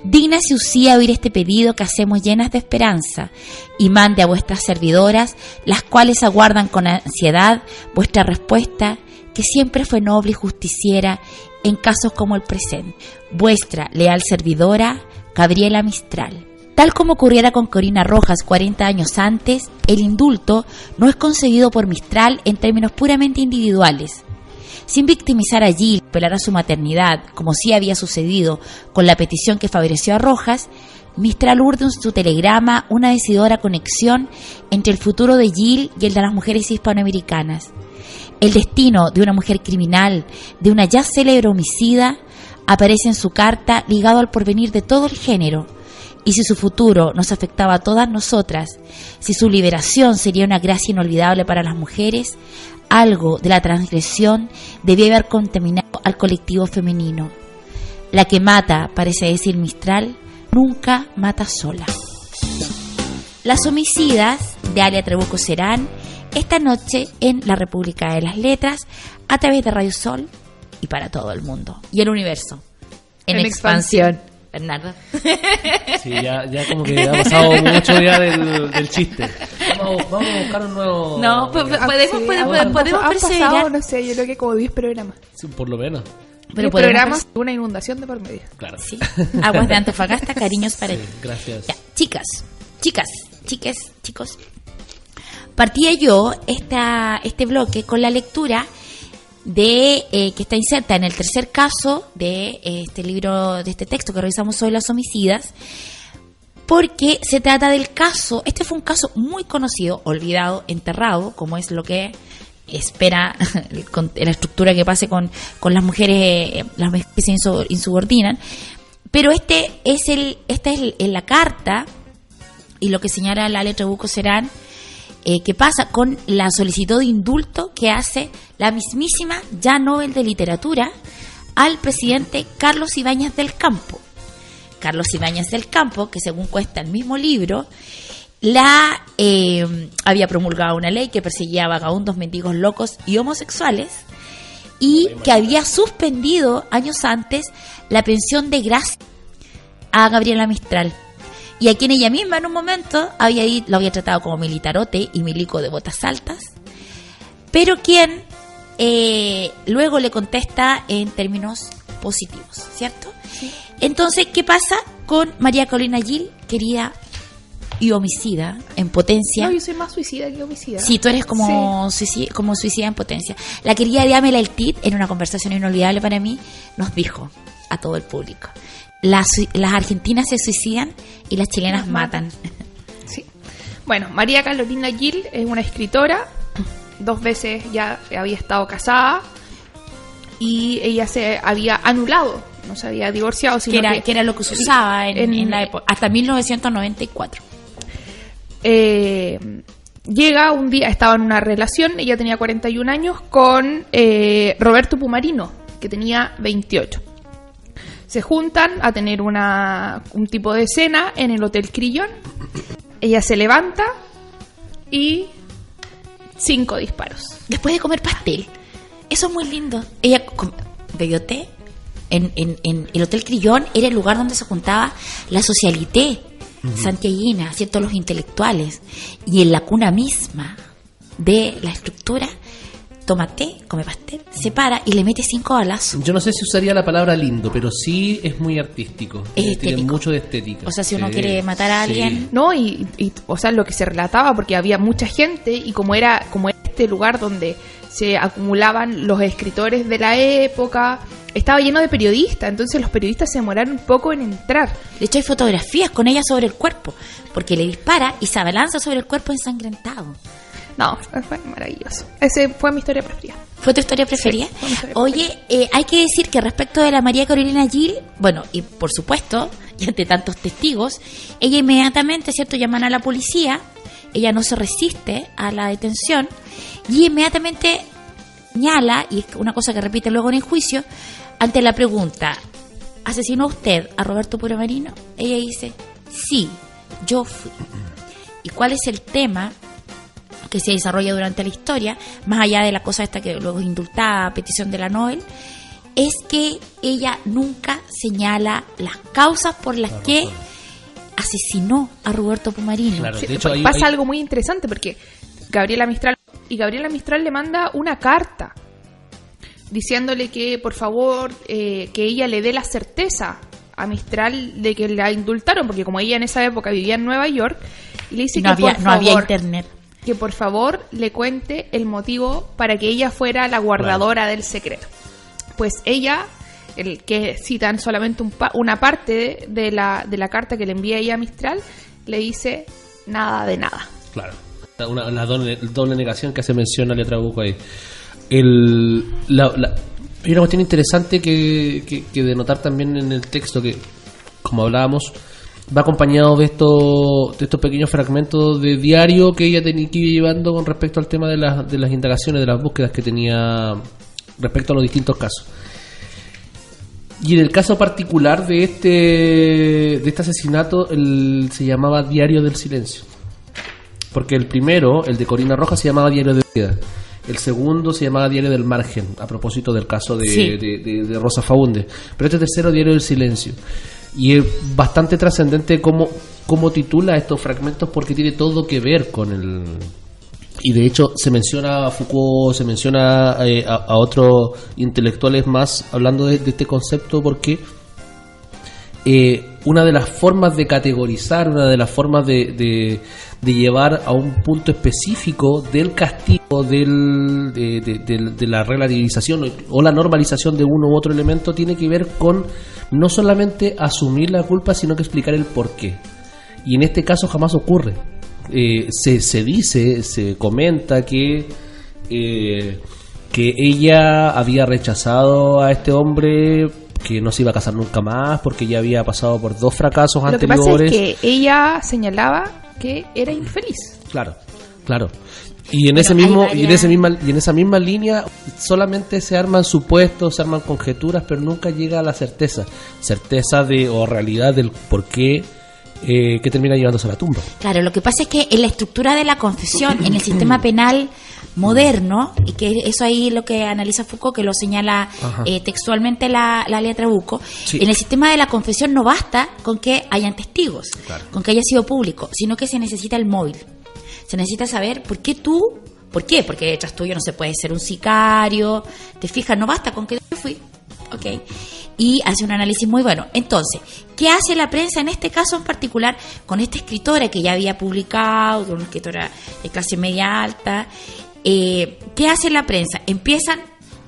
Dígnase usía oír este pedido que hacemos llenas de esperanza, y mande a vuestras servidoras, las cuales aguardan con ansiedad vuestra respuesta, que siempre fue noble y justiciera en casos como el presente. Vuestra leal servidora, Gabriela Mistral. Tal como ocurriera con Corina Rojas 40 años antes, el indulto no es concedido por Mistral en términos puramente individuales. Sin victimizar a Gil, apelar a su maternidad, como sí había sucedido con la petición que favoreció a Rojas, Mistral urge en su telegrama una decidora conexión entre el futuro de Gil y el de las mujeres hispanoamericanas. El destino de una mujer criminal, de una ya célebre homicida, aparece en su carta ligado al porvenir de todo el género, y si su futuro nos afectaba a todas nosotras, si su liberación sería una gracia inolvidable para las mujeres, algo de la transgresión debía haber contaminado al colectivo femenino. La que mata, parece decir Mistral, nunca mata sola. Las homicidas de Alia Trabuco serán esta noche en la República de las Letras, a través de Radio Sol y para todo el mundo y el universo en expansión. Bernardo. Sí, ya como que ha pasado mucho ya del chiste. Vamos a buscar un nuevo... No, podemos perseverar. Pasado, no sé, yo creo que como 10 programas. Sí, por lo menos. Pero programas una inundación de por medio. Claro. Sí. Aguas de Antofagasta, cariños para ti. Gracias. Ya, chicos. Partía yo este bloque con la lectura de que está inserta en el tercer caso de este libro, de este texto que revisamos hoy, Las homicidas, porque se trata del caso. Este fue un caso muy conocido, olvidado, enterrado, como es lo que espera la estructura que pase con las mujeres que se insubordinan. Pero esta es la carta y lo que señala la letra Trabuco Serán, que pasa con la solicitud de indulto que hace la mismísima ya Nobel de Literatura al presidente Carlos Ibáñez del Campo. Carlos Ibáñez del Campo, que según cuesta el mismo libro, había promulgado una ley que perseguía a vagabundos, mendigos, locos y homosexuales, y que había suspendido años antes la pensión de gracia a Gabriela Mistral, y a quien ella misma en un momento lo había tratado como militarote y milico de botas altas, pero quien luego le contesta en términos positivos, ¿cierto? Sí. Entonces, ¿qué pasa con María Carolina Gil, querida y homicida en potencia? No, yo soy más suicida que homicida. Sí, tú eres como suicida en potencia. La querida Diamela Eltit, en una conversación inolvidable para mí, nos dijo a todo el público: las argentinas se suicidan y las chilenas matan. Sí. Bueno, María Carolina Gil es una escritora, 2 veces ya había estado casada y ella se había anulado, no se había divorciado, sino que era lo que se usaba en la época, hasta 1994. Llega un día, estaba en una relación, ella tenía 41 años, con Roberto Pumarino, que tenía 28. Se juntan a tener un tipo de cena en el Hotel Crillon. Ella se levanta y 5 disparos. Después de comer pastel. Eso es muy lindo. Ella bebió té en el Hotel Crillon, era el lugar donde se juntaba la socialité. santiaguina, ¿cierto? Los intelectuales, y en la cuna misma de la estructura, toma té, come pastel, se para y le mete 5 balazos. Yo no sé si usaría la palabra lindo, pero sí es muy artístico. Es Tiene estético. mucho de estética. O sea, si uno quiere matar a alguien... No, y o sea, lo que se relataba, porque había mucha gente, y como era este lugar donde se acumulaban los escritores de la época, estaba lleno de periodistas, entonces los periodistas se demoraron un poco en entrar. De hecho, hay fotografías con ella sobre el cuerpo, porque le dispara y se abalanza sobre el cuerpo ensangrentado. No, fue maravilloso. Esa fue mi historia preferida. ¿Fue tu historia preferida? Sí, fue mi historia Oye, hay que decir que respecto de la María Carolina Gil, bueno, y por supuesto, y ante tantos testigos, ella inmediatamente, ¿cierto?, llaman a la policía, ella no se resiste a la detención, y inmediatamente señala, y es una cosa que repite luego en el juicio, ante la pregunta, ¿asesinó usted a Roberto Pueramarino? Ella dice, sí, yo fui. ¿Y cuál es el tema que se desarrolla durante la historia, más allá de la cosa esta que luego es indultada a petición de la Nobel? Es que ella nunca señala las causas por las que asesinó a Roberto Pueramarino. Claro, Sí, de hecho, pasa algo muy interesante, porque Gabriela Mistral le manda una carta diciéndole que por favor que ella le dé la certeza a Mistral de que la indultaron, porque como ella en esa época vivía en Nueva York, y le dice no que había, no había internet. que por favor le cuente el motivo para que ella fuera la guardadora del secreto. Pues ella, el que citan solamente una parte de la carta que le envía ella a Mistral, le dice nada de nada. Claro, la doble negación que hace mención a Alia Trabuco ahí. Hay una cuestión interesante que denotar también en el texto, que como hablábamos, va acompañado de estos pequeños fragmentos de diario que ella tenía que ir llevando con respecto al tema de las indagaciones, de las búsquedas que tenía respecto a los distintos casos. Y en el caso particular de este asesinato, se llamaba Diario del Silencio, porque el primero, el de Corina Rojas, se llamaba Diario de Vida. El segundo se llamaba Diario del Margen, a propósito del caso de Rosa Faúndez. Pero este tercero, Diario del Silencio. Y es bastante trascendente cómo titula estos fragmentos, porque tiene todo que ver con el... Y de hecho se menciona a Foucault, se menciona a otros intelectuales más hablando de este concepto, porque una de las formas de categorizar, una de las formas de llevar a un punto específico del castigo, de la relativización o la normalización de uno u otro elemento, tiene que ver con no solamente asumir la culpa, sino que explicar el porqué. Y en este caso jamás ocurre. Se comenta que ella había rechazado a este hombre, que no se iba a casar nunca más porque ya había pasado por 2 fracasos anteriores. Lo que pasa es que ella señalaba que era infeliz. Claro. Y en esa misma línea solamente se arman supuestos, se arman conjeturas, pero nunca llega a la certeza o realidad del por qué que termina llevándose a la tumba. Claro, lo que pasa es que en la estructura de la confesión, en el sistema penal moderno, y que eso ahí es lo que analiza Foucault, que lo señala textualmente la Alia Trabuco, sí. En el sistema de la confesión no basta con que hayan testigos, claro, con que haya sido público, sino que se necesita el móvil. Se necesita saber por qué. Porque detrás tuyo no se puede ser un sicario, te fijas, no basta con que yo fui, ok. Y hace un análisis muy bueno. Entonces, ¿qué hace la prensa en este caso en particular con esta escritora que ya había publicado, una escritora de clase media alta? ¿Qué hace la prensa?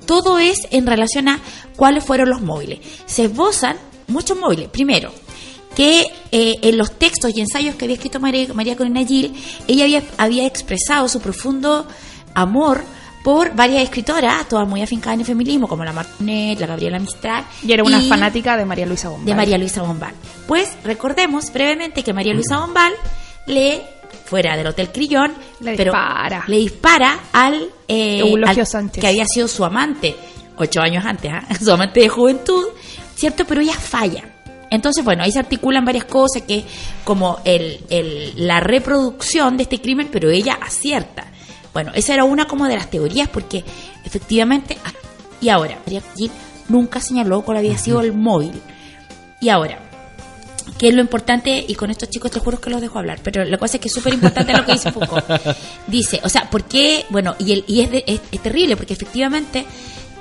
Todo es en relación a cuáles fueron los móviles. Se esbozan muchos móviles. Primero, que en los textos y ensayos que había escrito María Corina Gil, ella había expresado su profundo amor por varias escritoras, todas muy afincadas en el feminismo, como la Martinet, la Gabriela Mistral. Y era una fanática de María Luisa Bombal. Pues recordemos brevemente que María Luisa Bombal fuera del Hotel Crillon, le dispara al Eulogio Sánchez, que había sido su amante 8 años antes, su amante de juventud, ¿cierto? Pero ella falla. Entonces, bueno, ahí se articulan varias cosas, que como la reproducción de este crimen, pero ella acierta. Bueno, esa era una como de las teorías, porque efectivamente, y ahora, María Gil nunca señaló cuál había sido el móvil. Y ahora, que es lo importante, y con estos chicos te juro que los dejo hablar, pero la cosa es que es súper importante lo que dice Foucault. Dice, o sea, ¿por qué? Bueno, y es terrible, porque efectivamente,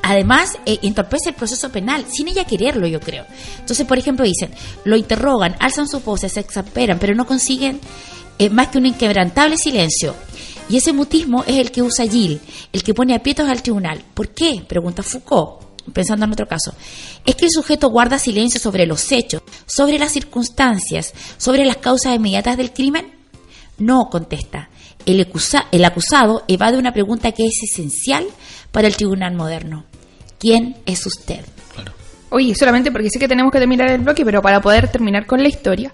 además, entorpece el proceso penal, sin ella quererlo, yo creo. Entonces, por ejemplo, dicen, lo interrogan, alzan sus voces, se exasperan, pero no consiguen más que un inquebrantable silencio. Y ese mutismo es el que usa Gill, el que pone aprietos al tribunal. ¿Por qué? Pregunta Foucault, pensando en otro caso. ¿Es que el sujeto guarda silencio sobre los hechos, sobre las circunstancias, sobre las causas inmediatas del crimen? No, contesta. El acusado evade una pregunta que es esencial para el tribunal moderno. ¿Quién es usted? Claro. Oye, solamente porque sé que tenemos que terminar el bloque, pero para poder terminar con la historia,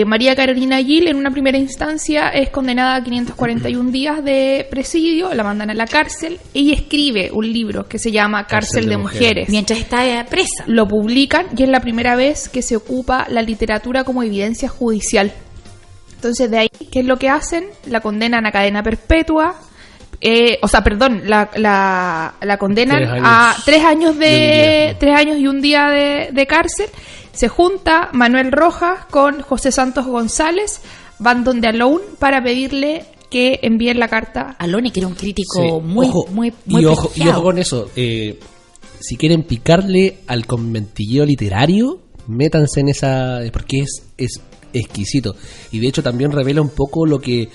María Carolina Gill en una primera instancia es condenada a 541 días de presidio, la mandan a la cárcel. Ella escribe un libro que se llama Cárcel de Mujeres. Mientras está presa. Lo publican y es la primera vez que se ocupa la literatura como evidencia judicial. Entonces de ahí, ¿qué es lo que hacen? La condenan a cadena perpetua. La condenan a 3 años y un día de cárcel. Se junta Manuel Rojas con José Santos González, van donde Alone para pedirle que envíen la carta. Alone, que era un crítico muy ojo con eso. Si quieren picarle al conventillo literario, métanse en esa, porque es exquisito. Y de hecho también revela un poco lo que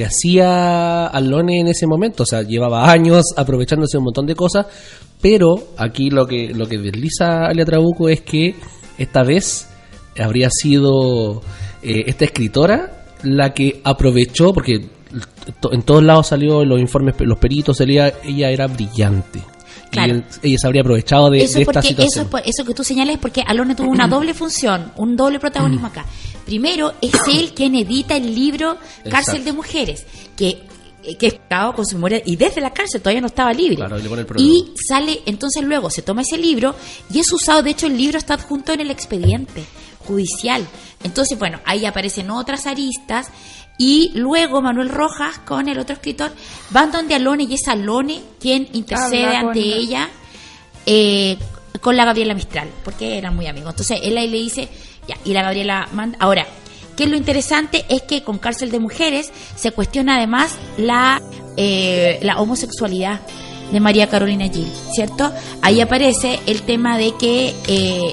hacía Alone en ese momento. O sea, llevaba años aprovechándose de un montón de cosas, pero aquí lo que desliza Alia Trabuco es que esta vez habría sido esta escritora la que aprovechó, porque en todos lados salió los informes, los peritos, ella era brillante. Claro. Y ella se habría aprovechado de esta situación. Eso que tú señalas es porque Alone tuvo una doble función, un doble protagonismo acá. Primero, es él quien edita el libro Cárcel de Mujeres, que es pagado con su memoria, y desde la cárcel todavía no estaba libre. Claro, le pone el prólogo. Y sale, entonces luego se toma ese libro y es usado. De hecho, el libro está adjunto en el expediente judicial. Entonces, bueno, ahí aparecen otras aristas. Y luego Manuel Rojas con el otro escritor van donde Alone, y es Alone quien intercede ante ella con la Gabriela Mistral, porque eran muy amigos. Entonces él ahí le dice, ya, y la Gabriela manda. Ahora, ¿qué es lo interesante? Es que con Cárcel de Mujeres se cuestiona además la homosexualidad de María Carolina Gill, ¿cierto? Ahí aparece el tema de que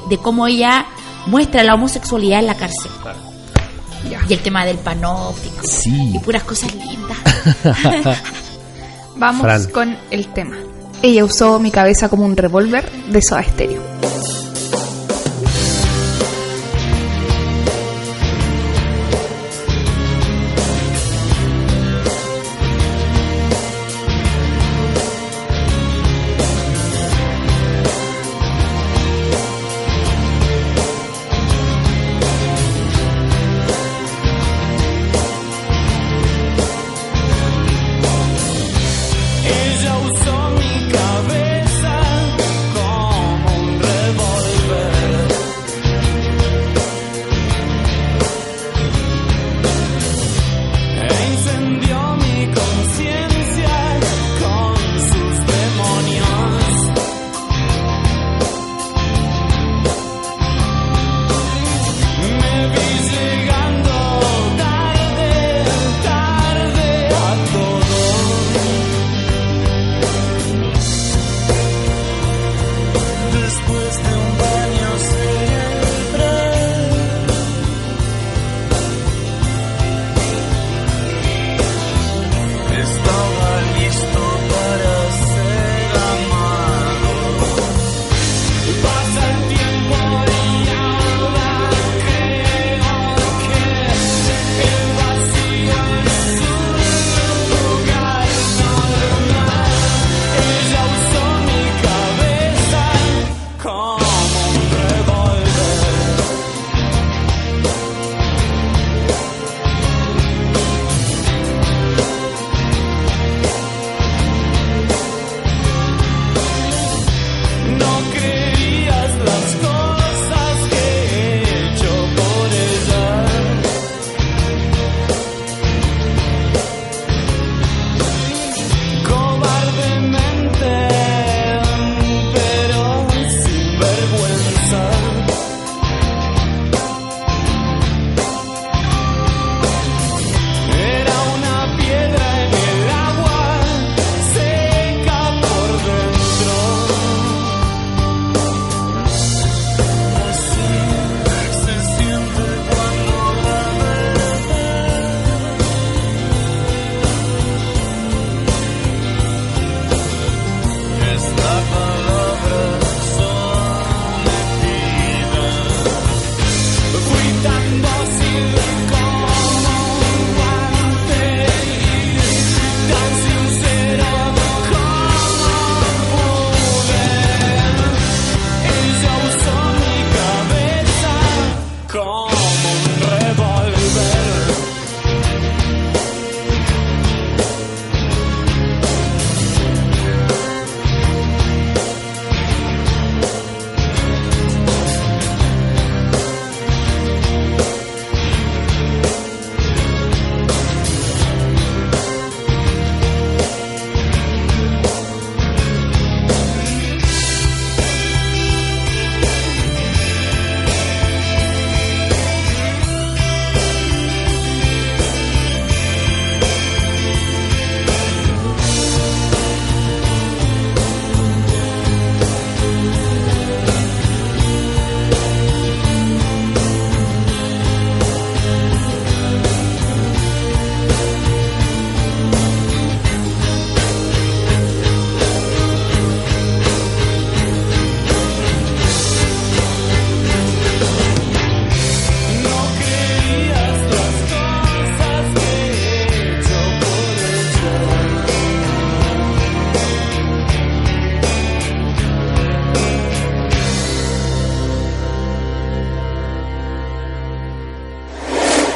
de cómo ella muestra la homosexualidad en la cárcel. Claro. Y el tema del panóptico. Sí. Y puras cosas lindas. Vamos con el tema. Ella usó mi cabeza como un revólver de Soda Stereo. Ella usó mi cabeza como un revólver.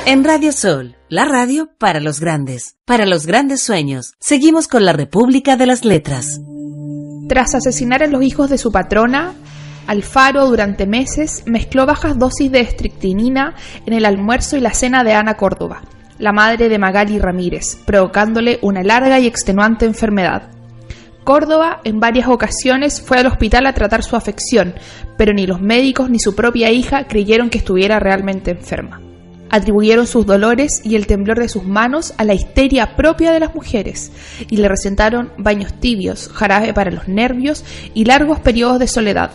En Radio Sol, la radio para los grandes sueños. Seguimos con la República de las Letras. Tras asesinar a los hijos de su patrona, Alfaro durante meses mezcló bajas dosis de estrictinina en el almuerzo y la cena de Ana Córdoba, la madre de Magali Ramírez, provocándole una larga y extenuante enfermedad. Córdoba en varias ocasiones fue al hospital a tratar su afección, pero ni los médicos ni su propia hija creyeron que estuviera realmente enferma. Atribuyeron sus dolores y el temblor de sus manos a la histeria propia de las mujeres y le recetaron baños tibios, jarabe para los nervios y largos periodos de soledad.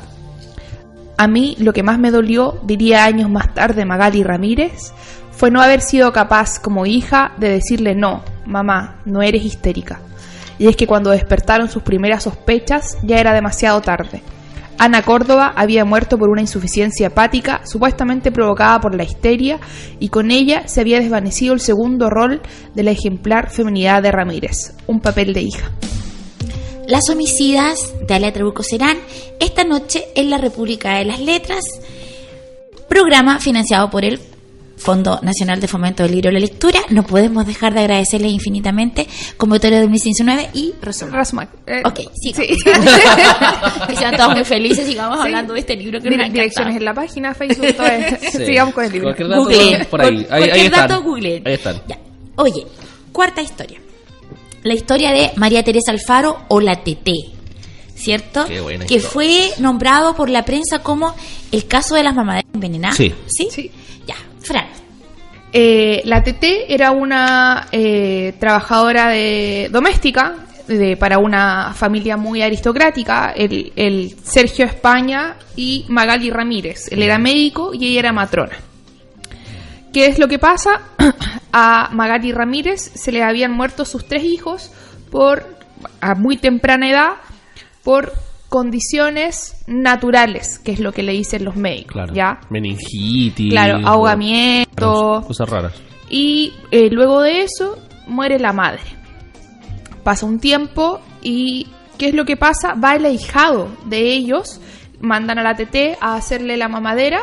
A mí lo que más me dolió, diría años más tarde Magali Ramírez, fue no haber sido capaz como hija de decirle no, mamá, no eres histérica. Y es que cuando despertaron sus primeras sospechas ya era demasiado tarde. Ana Córdoba había muerto por una insuficiencia hepática supuestamente provocada por la histeria y con ella se había desvanecido el segundo rol de la ejemplar feminidad de Ramírez, un papel de hija. Las homicidas de Alia Trabuco serán esta noche en la República de las Letras, programa financiado por el Fondo Nacional de Fomento del Libro y la Lectura. No podemos dejar de agradecerles infinitamente, convocatoria de 2019 y Rosomag. Ok, sí. Que sean todos muy felices, sigamos hablando de este libro que nos ha encantado. Direcciones en la página, Facebook, todo eso. Sigamos con el libro. Google, por ahí. Ahí están. Google. Ahí están. Ya. Oye, cuarta historia. La historia de María Teresa Alfaro o la Teté, ¿cierto? Qué buena que historia. fue nombrado por la prensa como el caso de las mamaderas envenenadas. Sí. Ya, Fran. La Teté era una trabajadora doméstica para una familia muy aristocrática, el Sergio España y Magali Ramírez. Él era médico y ella era matrona. ¿Qué es lo que pasa? A Magali Ramírez se le habían muerto sus 3 hijos a muy temprana edad por condiciones naturales, que es lo que le dicen los médicos. Claro. ¿Ya? Meningitis. Claro, ahogamiento. Cosas raras. Y luego de eso muere la madre. Pasa un tiempo y ¿qué es lo que pasa? Va el ahijado de ellos, mandan a la Teté a hacerle la mamadera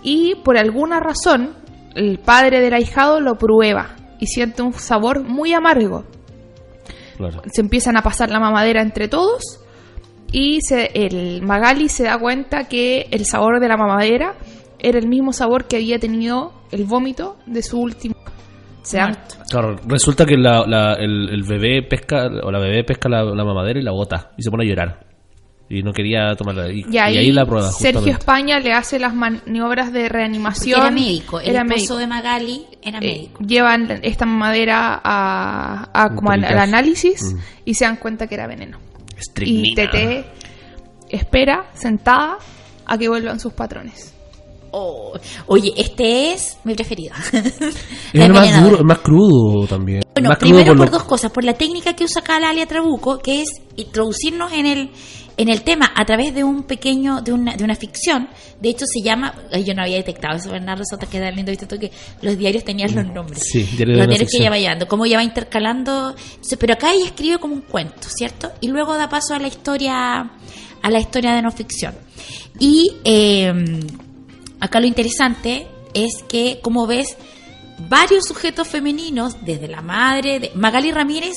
y por alguna razón el padre del ahijado lo prueba y siente un sabor muy amargo. Claro. Se empiezan a pasar la mamadera entre todos y el Magali se da cuenta que el sabor de la mamadera era el mismo sabor que había tenido el vómito de su último. Claro, resulta que el bebé pesca, o la bebé pesca la mamadera y la bota y se pone a llorar. Y no quería tomarla. Y ahí la prueba. Sergio justamente. España le hace las maniobras de reanimación. Porque era médico. El esposo de Magali era médico. Llevan esta mamadera como al análisis y se dan cuenta que era veneno. Estricnina. Y Teté espera sentada a que vuelvan sus patrones. Oh. Oye, este es mi preferido. Es el más duro, el más crudo también. Bueno, más primero por dos cosas. Por la técnica que usa acá la Alia Trabuco, que es introducirnos en el tema a través de un pequeño, de una ficción. De hecho se llama, yo no había detectado eso, Bernardo Sota, queda lindo, viste tú que los diarios tenían los nombres. Sí, los diarios que ella va llevando, cómo ella va intercalando. Entonces, pero acá ella escribe como un cuento, ¿cierto? Y luego da paso a la historia de no ficción. Y acá lo interesante es que, como ves, varios sujetos femeninos, desde la madre de Magali Ramírez,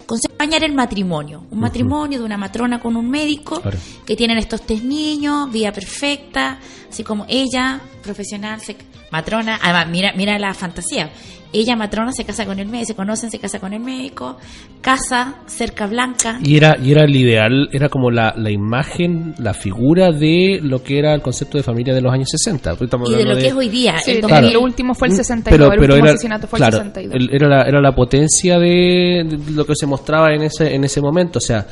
acompañar el matrimonio, un matrimonio de una matrona con un médico, claro, que tienen estos 3 niños, vida perfecta, así como ella, profesional, matrona, además mira la fantasía, ella matrona se casa con el médico, se conocen, se casa con el médico, casa cerca blanca. Y era el ideal, era como la imagen, la figura de lo que era el concepto de familia de los años 60. Y de lo que es hoy día. Sí, claro. El último fue el 62, el último asesinato fue el 62. Era la potencia de lo que se mostraba en ese momento, o sea,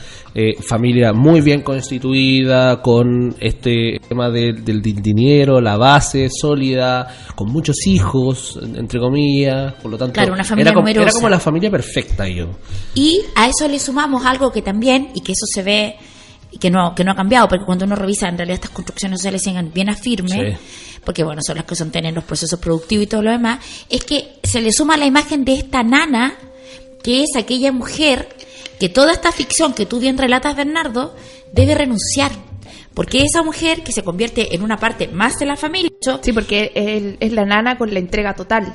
familia muy bien constituida, con este tema del dinero, la base sólida, con muchos hijos, entre comillas. Por lo tanto, claro, una familia numerosa. Era como la familia perfecta. Y a eso le sumamos algo que también, y que eso se ve, y que no ha cambiado, porque cuando uno revisa, en realidad estas construcciones sociales siguen bien a firme, sí, porque bueno, son las que sostienen los procesos productivos y todo lo demás, es que se le suma la imagen de esta nana, que es aquella mujer que toda esta ficción que tú bien relatas, Bernardo, debe renunciar. Porque esa mujer que se convierte en una parte más de la familia. Sí, porque es la nana con la entrega total.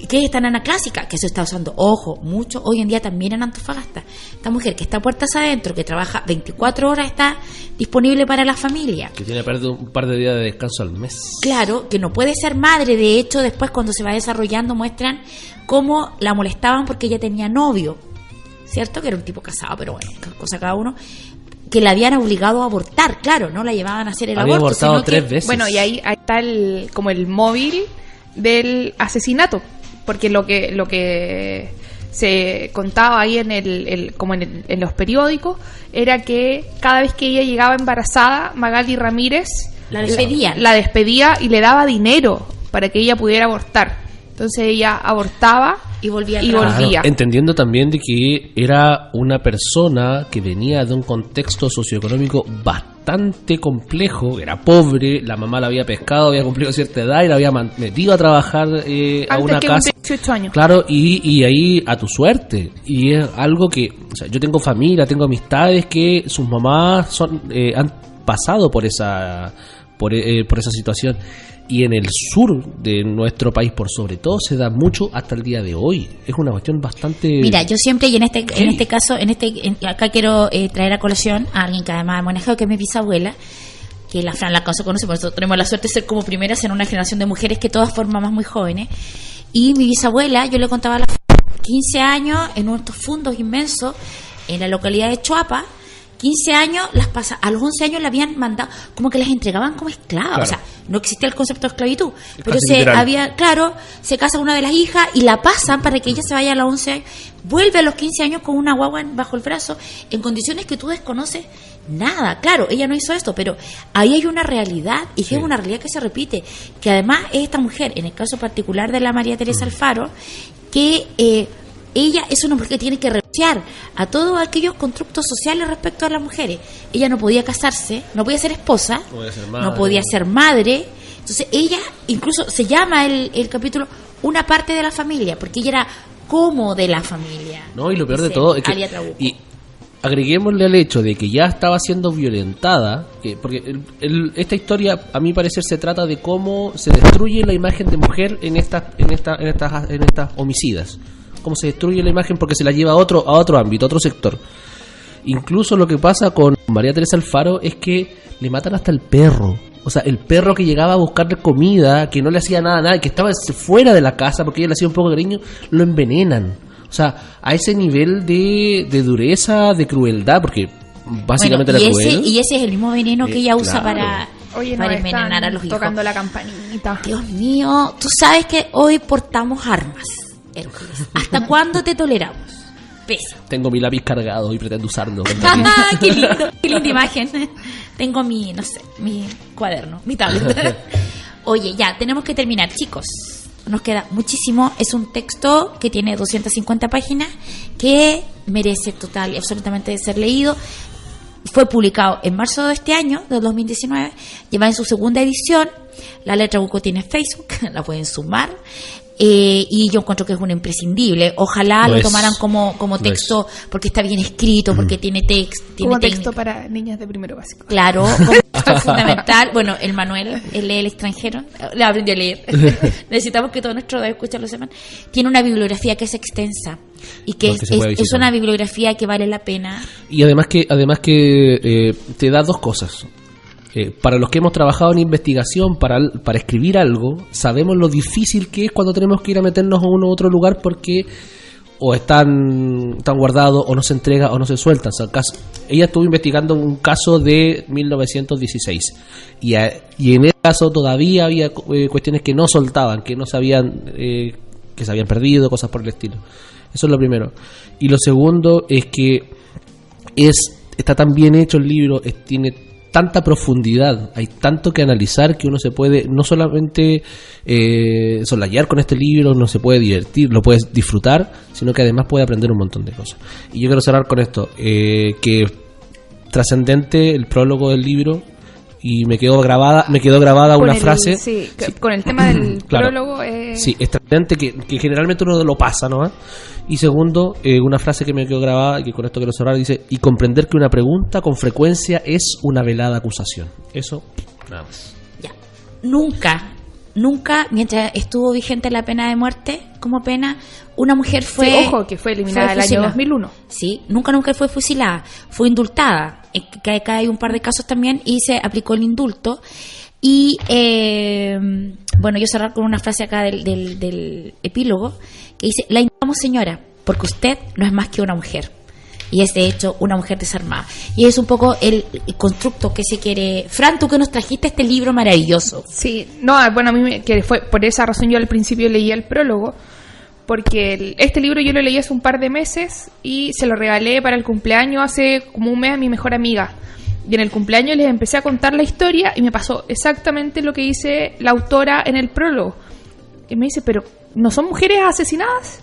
¿Qué es esta nana clásica? Que se está usando, ojo, mucho hoy en día también en Antofagasta. Esta mujer que está puertas adentro, que trabaja 24 horas, está disponible para la familia. Que tiene un par de días de descanso al mes. Claro, que no puede ser madre. De hecho, después cuando se va desarrollando muestran cómo la molestaban porque ella tenía novio, ¿cierto? Que era un tipo casado, pero bueno, cosa cada uno. Que la habían obligado a abortar, claro, no la llevaban a hacer el Había aborto. abortado 3 veces. Bueno, y ahí está como el móvil del asesinato, porque lo que se contaba ahí en los periódicos era que cada vez que ella llegaba embarazada, Magali Ramírez La despedía y le daba dinero para que ella pudiera abortar. Entonces ella abortaba y volvía. Claro, entendiendo también de que era una persona que venía de un contexto socioeconómico bastante complejo, era pobre, la mamá la había pescado, había cumplido cierta edad y la había metido a trabajar a una casa. 18 años. Claro, y ahí a tu suerte. Y es algo que, o sea, yo tengo familia, tengo amistades que sus mamás han pasado por esa situación. Y en el sur de nuestro país, por sobre todo, se da mucho hasta el día de hoy. Es una cuestión bastante... Mira, yo siempre, y en este caso, acá quiero traer a colación a alguien que además he manejado, que es mi bisabuela, que la Fran la conoce, por eso tenemos la suerte de ser como primeras en una generación de mujeres que todas fueron mamás muy jóvenes. Y mi bisabuela, yo le contaba a la Fran, 15 años en estos fundos inmensos en la localidad de Choapa. 15 años, a los 11 años la habían mandado, como que las entregaban como esclavas. Claro. O sea, no existía el concepto de esclavitud, pero literal. se casa una de las hijas y la pasan para que ella se vaya a los 11 años, vuelve a los 15 años con una guagua bajo el brazo, en condiciones que tú desconoces nada. Claro, ella no hizo esto, pero ahí hay una realidad, y que es una realidad que se repite, que además es esta mujer, en el caso particular de la María Teresa Alfaro, que... ella es una mujer que tiene que renunciar a todos aquellos constructos sociales respecto a las mujeres. Ella no podía casarse, no podía ser esposa, no podía ser madre. Entonces ella, incluso se llama el capítulo una parte de la familia, porque ella era como de la familia. No, y lo peor de todo es que... Y agreguémosle al hecho de que ya estaba siendo violentada, porque esta historia, a mi parecer, se trata de cómo se destruye la imagen de mujer en estas homicidas. Cómo se destruye la imagen porque se la lleva a otro ámbito, a otro sector. Incluso lo que pasa con María Teresa Alfaro es que le matan hasta el perro. O sea, el perro que llegaba a buscarle comida, que no le hacía nada, que estaba fuera de la casa porque ella le hacía un poco de cariño, lo envenenan. O sea, a ese nivel de dureza, de crueldad, porque básicamente era cruel. Y ese es el mismo veneno que ella usa para envenenar a los hijos. Tocando la campanita. Dios mío, tú sabes que hoy portamos armas. Hércules, ¿hasta cuándo te toleramos? Pesa. Tengo mi lápiz cargado y pretendo usarlo. Qué linda imagen. Tengo mi cuaderno, mi tablet. Oye, ya, tenemos que terminar, chicos. Nos queda muchísimo. Es un texto que tiene 250 páginas que merece total y absolutamente ser leído. Fue publicado en marzo de este año, del 2019. Lleva en su segunda edición. La Letra Buco tiene Facebook, la pueden sumar. Y yo encuentro que es un imprescindo. Ojalá lo tomaran como texto, porque está bien escrito, porque tiene texto. Como texto para niñas de primero básico. Claro, como texto fundamental. Bueno, el Manuel, él lee el extranjero, le aprendió a leer. Necesitamos que todos nuestros escuchas lo sepan. Tiene una bibliografía que es extensa y que es una bibliografía que vale la pena. Y además que te da dos cosas. Para los que hemos trabajado en investigación para escribir algo, sabemos lo difícil que es cuando tenemos que ir a meternos a uno u otro lugar porque o están guardados o no se entrega o no se sueltan. O sea, ella estuvo investigando un caso de 1916 y en ese caso todavía había cuestiones que no soltaban, que no sabían, que se habían perdido, cosas por el estilo. Eso es lo primero. Y lo segundo es que está tan bien hecho el libro, tiene tanta profundidad, hay tanto que analizar que uno se puede no solamente solayar con este libro, no se puede divertir, lo puedes disfrutar, sino que además puede aprender un montón de cosas. Y yo quiero cerrar con esto, que trascendente el prólogo del libro, y me quedó grabada una frase. Sí, con el tema del prólogo. Sí, es trascendente que generalmente uno lo pasa, ¿no? Y segundo, una frase que me quedó grabada, y que con esto quiero cerrar, dice: y comprender que una pregunta con frecuencia es una velada acusación. Eso, nada más. Ya. Nunca, mientras estuvo vigente la pena de muerte, como pena. Una mujer fue... Sí, ojo, que fue eliminada en el año 2001. Sí, nunca fue fusilada, fue indultada. Acá hay un par de casos también y se aplicó el indulto. Y, bueno, yo cerrar con una frase acá del epílogo que dice: la indultamos, señora, porque usted no es más que una mujer. Y es, de hecho, una mujer desarmada. Y es un poco el constructo que se quiere... Fran, tú que nos trajiste este libro maravilloso. Sí, no, bueno, a mí que fue por esa razón yo al principio leía el prólogo, porque este libro yo lo leí hace un par de meses y se lo regalé para el cumpleaños hace como un mes a mi mejor amiga. Y en el cumpleaños les empecé a contar la historia y me pasó exactamente lo que dice la autora en el prólogo. Y me dice, pero ¿no son mujeres asesinadas?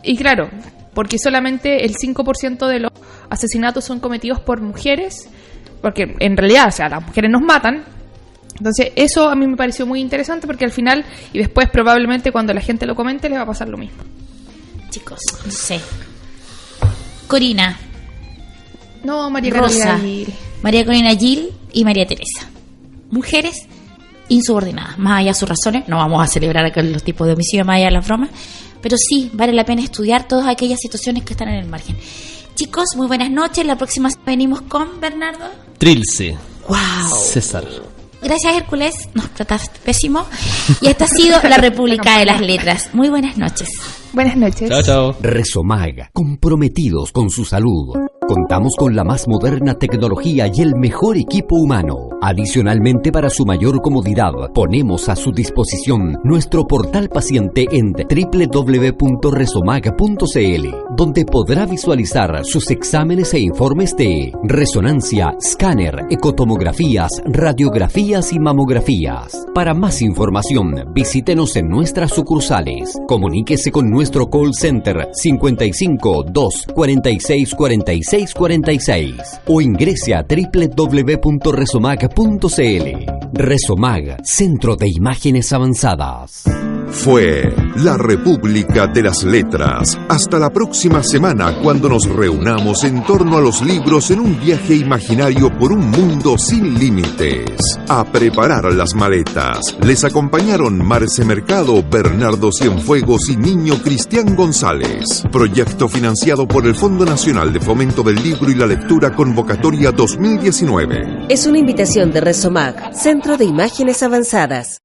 Y claro, porque solamente el 5% de los asesinatos son cometidos por mujeres, porque en realidad, o sea, las mujeres nos matan. Entonces eso a mí me pareció muy interesante, porque al final, y después probablemente cuando la gente lo comente, les va a pasar lo mismo. Chicos, no sé. Corina. No, María Rosa, Carolina Gil. María Corina Gil y María Teresa. Mujeres insubordinadas, más allá de sus razones. No vamos a celebrar acá los tipos de homicidio, más allá de las bromas, pero sí vale la pena estudiar todas aquellas situaciones que están en el margen. Chicos, muy buenas noches. La próxima venimos con Bernardo Trilce. ¡Wow! César. Gracias, Hércules. Nos trataste pésimo. Y esta ha sido la República de las Letras. Muy buenas noches. Buenas noches. Chao, chao. Resomag, comprometidos con su salud. Contamos con la más moderna tecnología y el mejor equipo humano. Adicionalmente, para su mayor comodidad, ponemos a su disposición nuestro portal paciente en www.resomag.cl, donde podrá visualizar sus exámenes e informes de resonancia, escáner, ecotomografías, radiografías y mamografías. Para más información, visítenos en nuestras sucursales. Comuníquese con nuestro call center 55 2 46 46 46 o ingrese a www.resomag.cl. Resomag, Centro de Imágenes Avanzadas. Fue La República de las Letras. Hasta la próxima semana, cuando nos reunamos en torno a los libros en un viaje imaginario por un mundo sin límites. A preparar las maletas. Les acompañaron Marce Mercado, Bernardo Cienfuegos y Niño Cristian González. Proyecto financiado por el Fondo Nacional de Fomento del Libro y la Lectura, Convocatoria 2019. Es una invitación de Resomag, Centro de Imágenes Avanzadas.